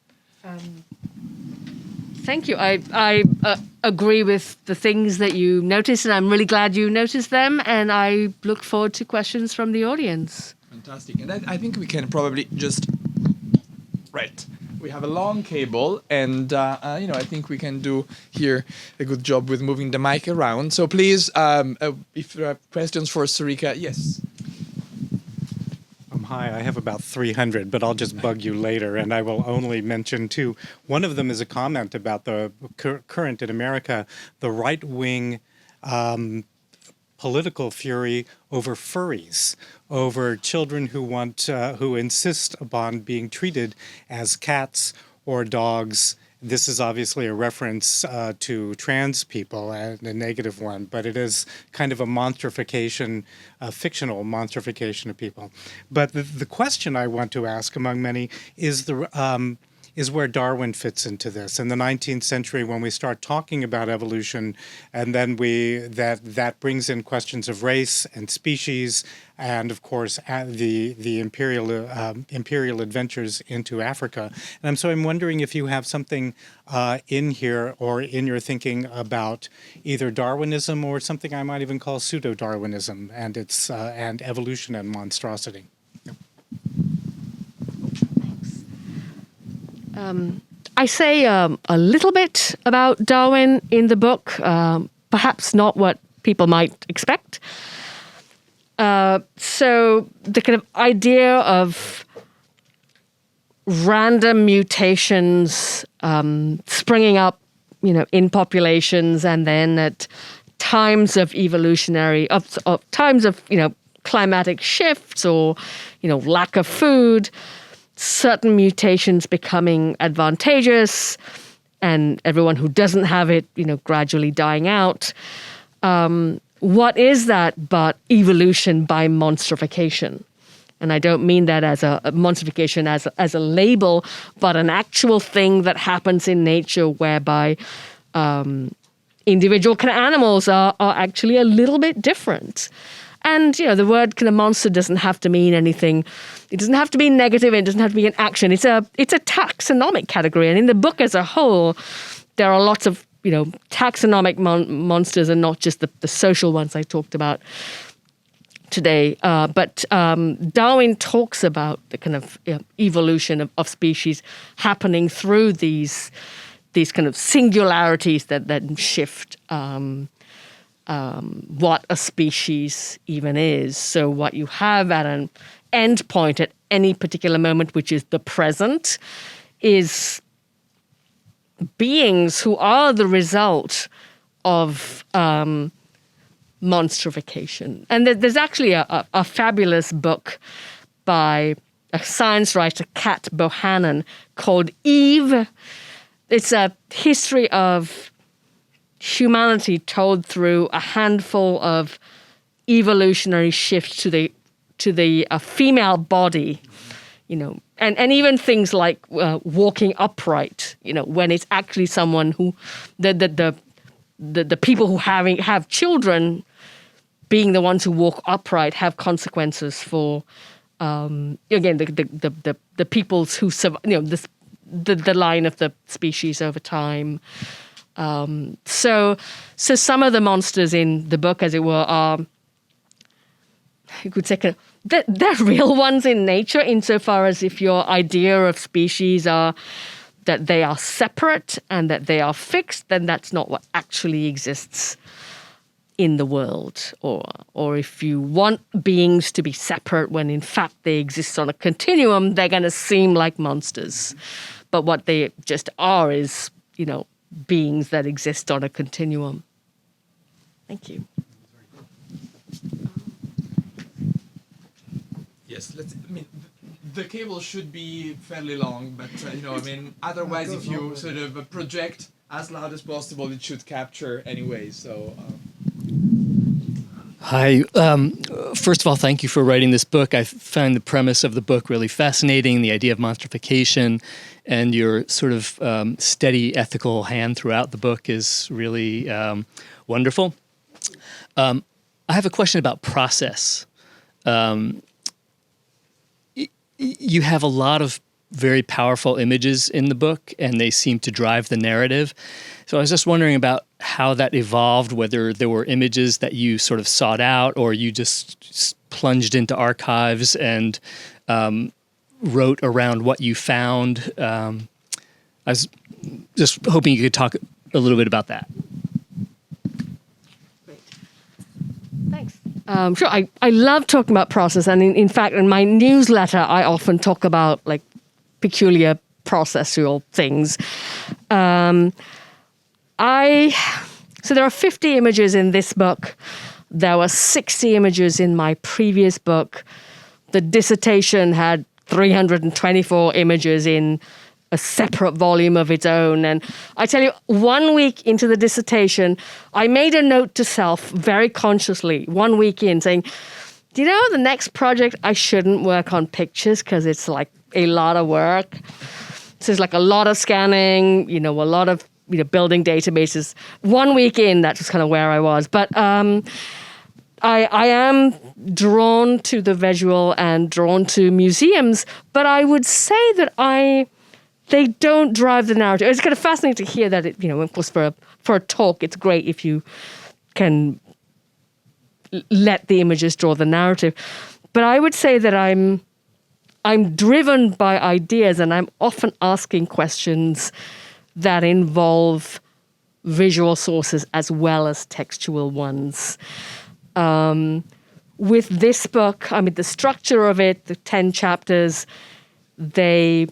Thank you. I agree with the things that you noticed, and I'm really glad you noticed them, and I look forward to questions from the audience. Fantastic. And I think we can probably just... Right. We have a long cable, and I think we can do here a good job with moving the mic around. So please, if you have questions for Surekha, yes. Hi, I have about 300, but I'll just bug you later, and I will only mention two. One of them is a comment about the current in America, the right-wing political fury over furries, over children who insist upon being treated as cats or dogs. This is obviously a reference to trans people, and a negative one, but it is kind of a monstrification, a fictional monstrification of people. But the question I want to ask, among many, is where Darwin fits into this. In the 19th century, when we start talking about evolution, and then that brings in questions of race and species, and of course the imperial adventures into Africa. And so I'm wondering if you have something in here or in your thinking about either Darwinism or something I might even call pseudo-Darwinism and its and evolution and monstrosity. I say a little bit about Darwin in the book, perhaps not what people might expect. So the kind of idea of random mutations springing up, in populations, and then at times of times of climatic shifts or lack of food, certain mutations becoming advantageous, and everyone who doesn't have it, gradually dying out. What is that but evolution by monstrification? And I don't mean that as a monstrification as a label, but an actual thing that happens in nature whereby individual kind of animals are actually a little bit different. And, the word kind of monster doesn't have to mean anything. It doesn't have to be negative. It doesn't have to be an action. It's a taxonomic category. And in the book as a whole, there are lots of, taxonomic monsters, and not just the social ones I talked about today. But Darwin talks about the kind of evolution of species happening through these kind of singularities that then shift what a species even is. So what you have at an end point at any particular moment, which is the present, is beings who are the result of monstrification. And there's actually a fabulous book by a science writer, Kat Bohannon, called Eve. It's a history of humanity told through a handful of evolutionary shifts to the female body, and even things like walking upright, when it's actually someone who the the people who have children, being the ones who walk upright, have consequences for again the peoples who survive, the line of the species over time. So some of the monsters in the book, as it were, are, you could say, they're real ones in nature, insofar as if your idea of species are that they are separate and that they are fixed, then that's not what actually exists in the world. Or if you want beings to be separate when in fact they exist on a continuum, they're going to seem like monsters. But what they just are is, beings that exist on a continuum. Thank you. Yes, the cable should be fairly long, but otherwise, if you sort of project as loud as possible, it should capture anyway. So. Hi. First of all, thank you for writing this book. I found the premise of the book really fascinating, the idea of monstrification, and your sort of steady ethical hand throughout the book is really wonderful. I have a question about process. You have a lot of very powerful images in the book, and they seem to drive the narrative. So I was just wondering about how that evolved, whether there were images that you sort of sought out, or you just plunged into archives and wrote around what you found. I was just hoping you could talk a little bit about that. Great. Thanks. Sure. I love talking about process, and in fact, in my newsletter, I often talk about like peculiar processual things. So there are 50 images in this book. There were 60 images in my previous book. The dissertation had 324 images in a separate volume of its own. And I tell you, 1 week into the dissertation, I made a note to self very consciously, 1 week in, saying, the next project, I shouldn't work on pictures because it's like a lot of work. So there's like a lot of scanning, a lot of building databases. 1 week in, that was kind of where I was. But I am drawn to the visual and drawn to museums, but I would say that they don't drive the narrative. It's kind of fascinating to hear that, of course, for a talk, it's great if you can let the images draw the narrative. But I would say that I'm driven by ideas, and I'm often asking questions that involve visual sources as well as textual ones. With this book, the structure of it, the 10 chapters, they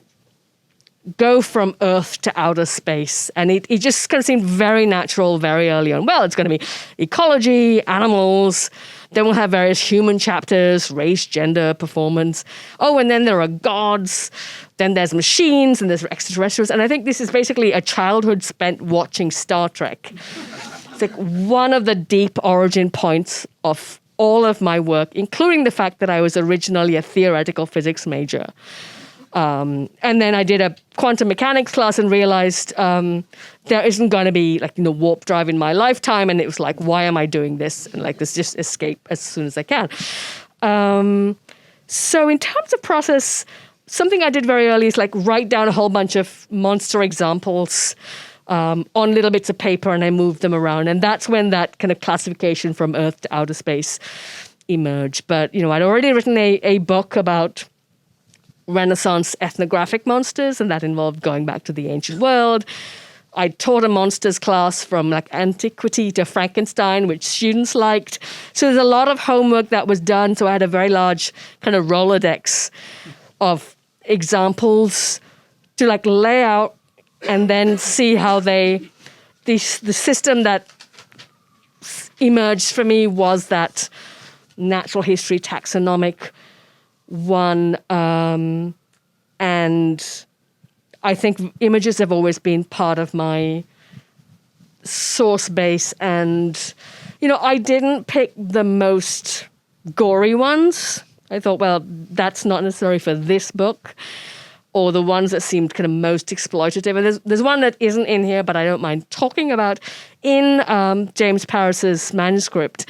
go from Earth to outer space. And it just kind of seemed very natural very early on. Well, it's going to be ecology, animals. Then we'll have various human chapters, race, gender, performance. Oh, and then there are gods. Then there's machines, and there's extraterrestrials. And I think this is basically a childhood spent watching Star Trek. It's like one of the deep origin points of all of my work, including the fact that I was originally a theoretical physics major. And then I did a quantum mechanics class and realized there isn't going to be warp drive in my lifetime. And it was like, why am I doing this? And let's just escape as soon as I can. So in terms of process, something I did very early is write down a whole bunch of monster examples on little bits of paper, and I moved them around. And that's when that kind of classification from Earth to outer space emerged. But, I'd already written a book about Renaissance ethnographic monsters, and that involved going back to the ancient world. I taught a monsters class from antiquity to Frankenstein, which students liked. So there's a lot of homework that was done. So I had a very large kind of Rolodex of examples to lay out and then see how the system that emerged for me was that natural history taxonomic one, and I think images have always been part of my source base. And, I didn't pick the most gory ones. I thought, well, that's not necessary for this book. or the ones that seemed kind of most exploitative. And there's one that isn't in here, but I don't mind talking about. In James Paris's manuscript,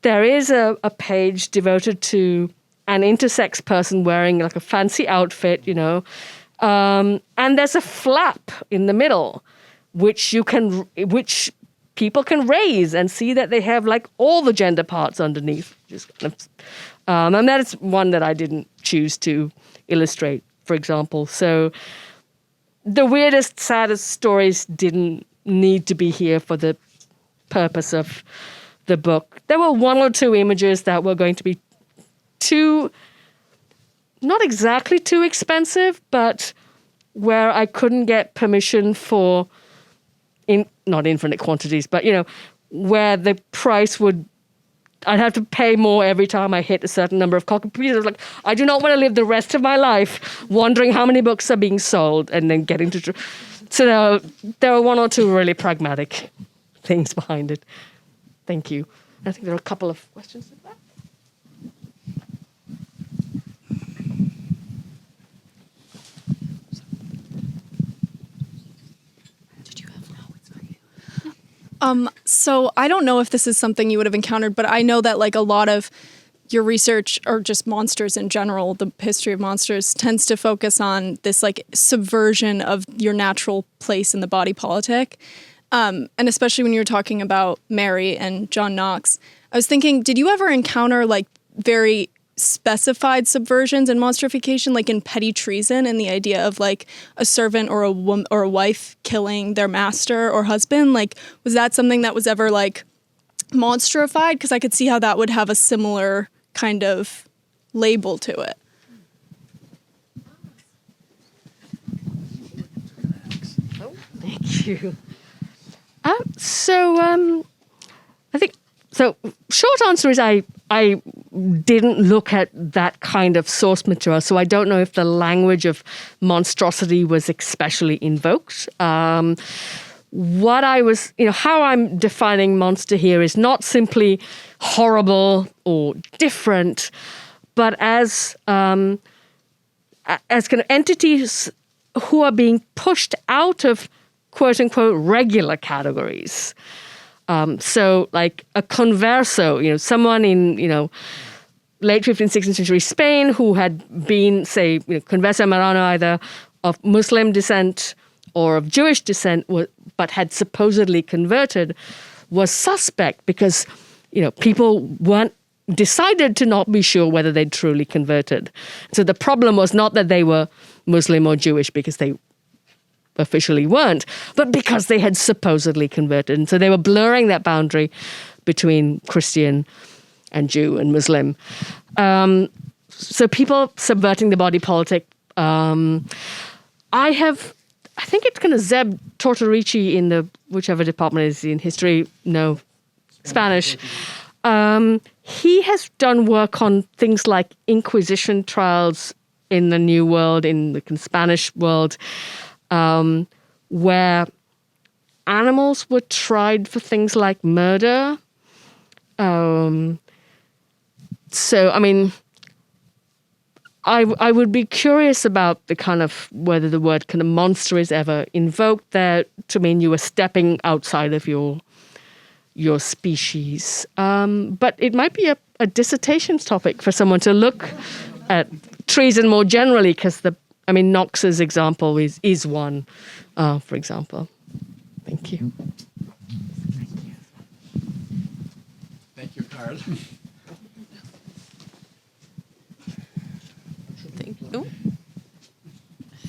there is a page devoted to an intersex person wearing like a fancy outfit, and there's a flap in the middle, which people can raise and see that they have like all the gender parts underneath. Just kind of, and that's one that I didn't choose to illustrate, for example. So the weirdest, saddest stories didn't need to be here for the purpose of the book. There were one or two images that were going to be not exactly too expensive, but where I couldn't get permission for, not infinite quantities, but, where the price I'd have to pay more every time I hit a certain number of copies. I was like, I do not want to live the rest of my life wondering how many books are being sold and then getting to... So there were one or two really pragmatic things behind it. Thank you. I think there are a couple of questions in that. So I don't know if this is something you would have encountered, but I know that like a lot of your research, or just monsters in general, the history of monsters, tends to focus on this like subversion of your natural place in the body politic. And especially when you were talking about Mary and John Knox, I was thinking, did you ever encounter like very specified subversions and monstrification, like in petty treason, and the idea of like a servant or a woman or a wife killing their master or husband? Like, was that something that was ever like monstrified? Because I could see how that would have a similar kind of label to it. Oh, thank you. I think so. Short answer is I didn't look at that kind of source material, so I don't know if the language of monstrosity was especially invoked. What I was, how I'm defining monster here is not simply horrible or different, but as kind of entities who are being pushed out of quote unquote regular categories. So like a converso, someone in, late 15th, 16th century Spain who had been, say, converso Marano, either of Muslim descent or of Jewish descent, but had supposedly converted, was suspect because, people decided to not be sure whether they'd truly converted. So the problem was not that they were Muslim or Jewish, because they officially weren't, but because they had supposedly converted. And so they were blurring that boundary between Christian and Jew and Muslim. So people subverting the body politic. I think it's kind of Zeb Tortorici in the, whichever department is in history, no, Spanish. He has done work on things like Inquisition trials in the New World, in the Spanish world, where animals were tried for things like murder. So, I mean, I would be curious about the kind of whether the word kind of monster is ever invoked there to mean you were stepping outside of your species. But it might be a dissertation topic for someone to look at treason more generally, because Knox's example is one, for example. Thank you. Thank you, Carl.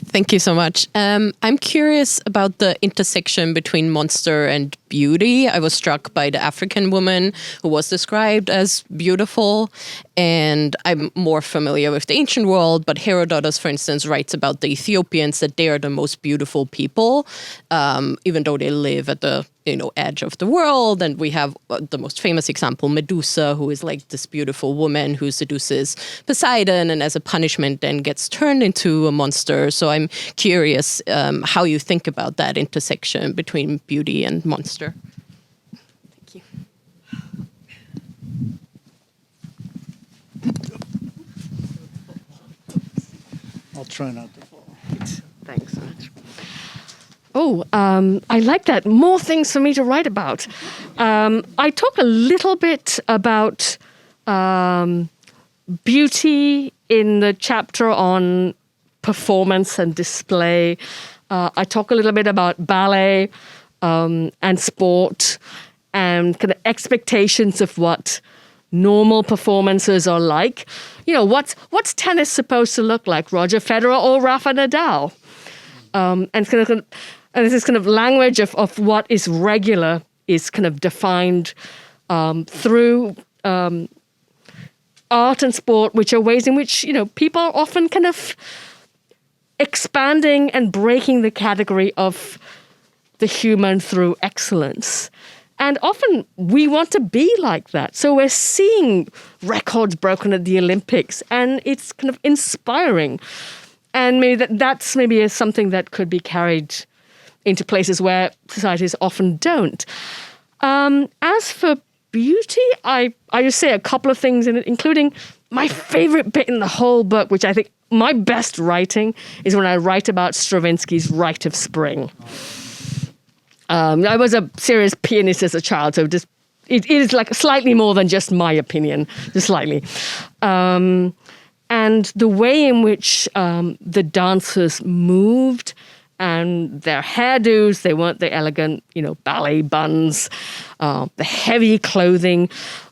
Thank you so much. I'm curious about the intersection between monster and beauty. I was struck by the African woman who was described as beautiful, and I'm more familiar with the ancient world, but Herodotus, for instance, writes about the Ethiopians, that they are the most beautiful people, even though they live at the edge of the world. And we have the most famous example, Medusa, who is like this beautiful woman who seduces Poseidon and as a punishment then gets turned into a monster. So I'm curious how you think about that intersection between beauty and monster. Thank you. I'll try not to fall. Thanks so much. Oh, I like that. More things for me to write about. I talk a little bit about beauty in the chapter on performance and display. I talk a little bit about ballet and sport and kind of expectations of what normal performances are like. You know, what's tennis supposed to look like? Roger Federer or Rafa Nadal? And this is kind of language of what is regular is kind of defined through art and sport, which are ways in which, you know, people are often kind of expanding and breaking the category of the human through excellence. And often we want to be like that. So we're seeing records broken at the Olympics, and it's kind of inspiring. And maybe that's maybe something that could be carried into places where societies often don't. As for beauty, I just say a couple of things in it, including my favorite bit in the whole book, which I think my best writing is when I write about Stravinsky's Rite of Spring. I was a serious pianist as a child, so just it is like slightly more than just my opinion, just slightly. And the way in which the dancers moved and their hairdos, they weren't the elegant, you know, ballet buns, the heavy clothing.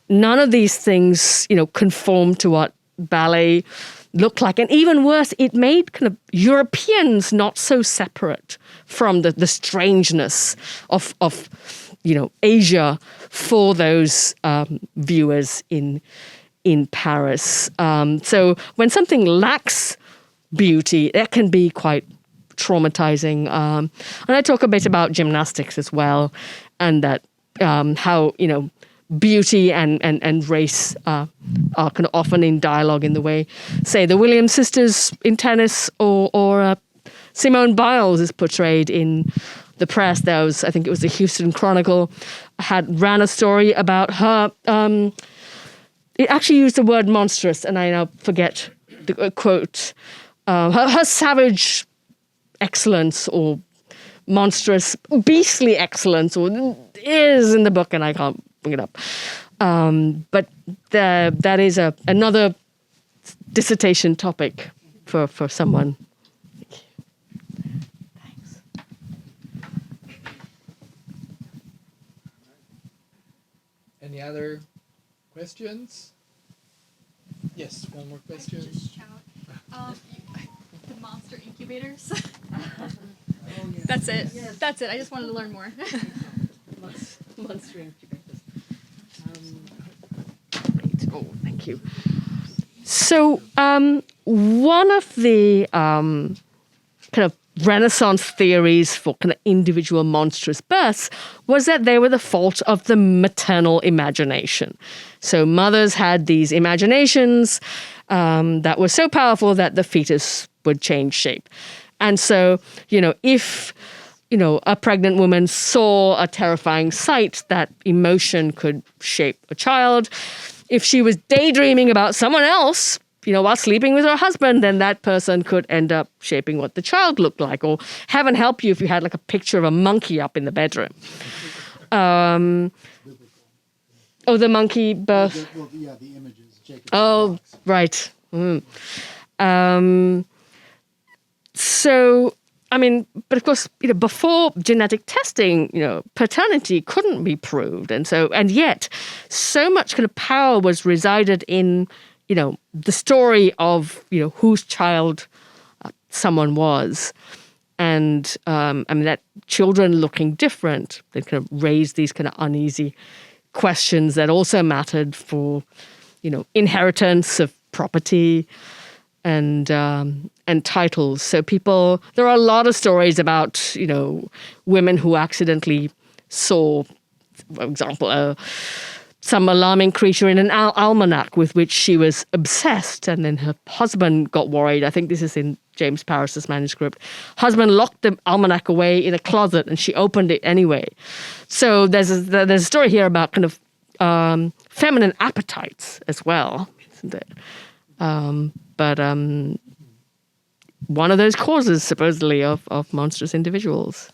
None of these things, you know, conform to what ballet looked like. And even worse, it made kind of Europeans not so separate from the strangeness of you know, Asia for those viewers in Paris. So when something lacks beauty, that can be quite traumatizing. And I talk a bit about gymnastics as well, and that how, you know, beauty and race are kind of often in dialogue in the way, say, the Williams sisters in tennis or Simone Biles is portrayed in the press. There was, I think it was the Houston Chronicle, ran a story about her. It actually used the word monstrous, and I now forget the quote. Her savage excellence or monstrous, beastly excellence, or is in the book, and I can't bring it up. But that is another dissertation topic for someone. Thanks. Any other questions? Yes, one more question. I can just shout. The monster incubators. That's it. Yes. That's it. I just wanted to learn more. Monster incubators. Great. Oh, thank you. So one of the kind of Renaissance theories for kind of individual monstrous births was that they were the fault of the maternal imagination. So mothers had these imaginations that were so powerful that the fetus would change shape. And so, you know, if, you know, a pregnant woman saw a terrifying sight, that emotion could shape a child. If she was daydreaming about someone else, you know, while sleeping with her husband, then that person could end up shaping what the child looked like. Or heaven help you if you had like a picture of a monkey up in the bedroom. The monkey birth. The images. Oh, right. So, I mean, but of course, you know, before genetic testing, you know, paternity couldn't be proved. And yet so much kind of power was resided in, you know, the story of, you know, whose child someone was. And, I mean, that children looking different, they kind of raised these kind of uneasy questions that also mattered for, you know, inheritance of property and titles. So there are a lot of stories about, you know, women who accidentally saw, for example, some alarming creature in an almanac with which she was obsessed, and then her husband got worried. I think this is in James Paris's manuscript. Husband locked the almanac away in a closet, and she opened it anyway. So there's a story here about kind of feminine appetites as well, isn't it? But one of those causes, supposedly, of monstrous individuals.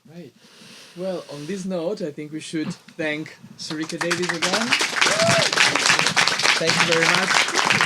Right. Well, on this note, I think we should thank Surekha Davies again. Thank you very much.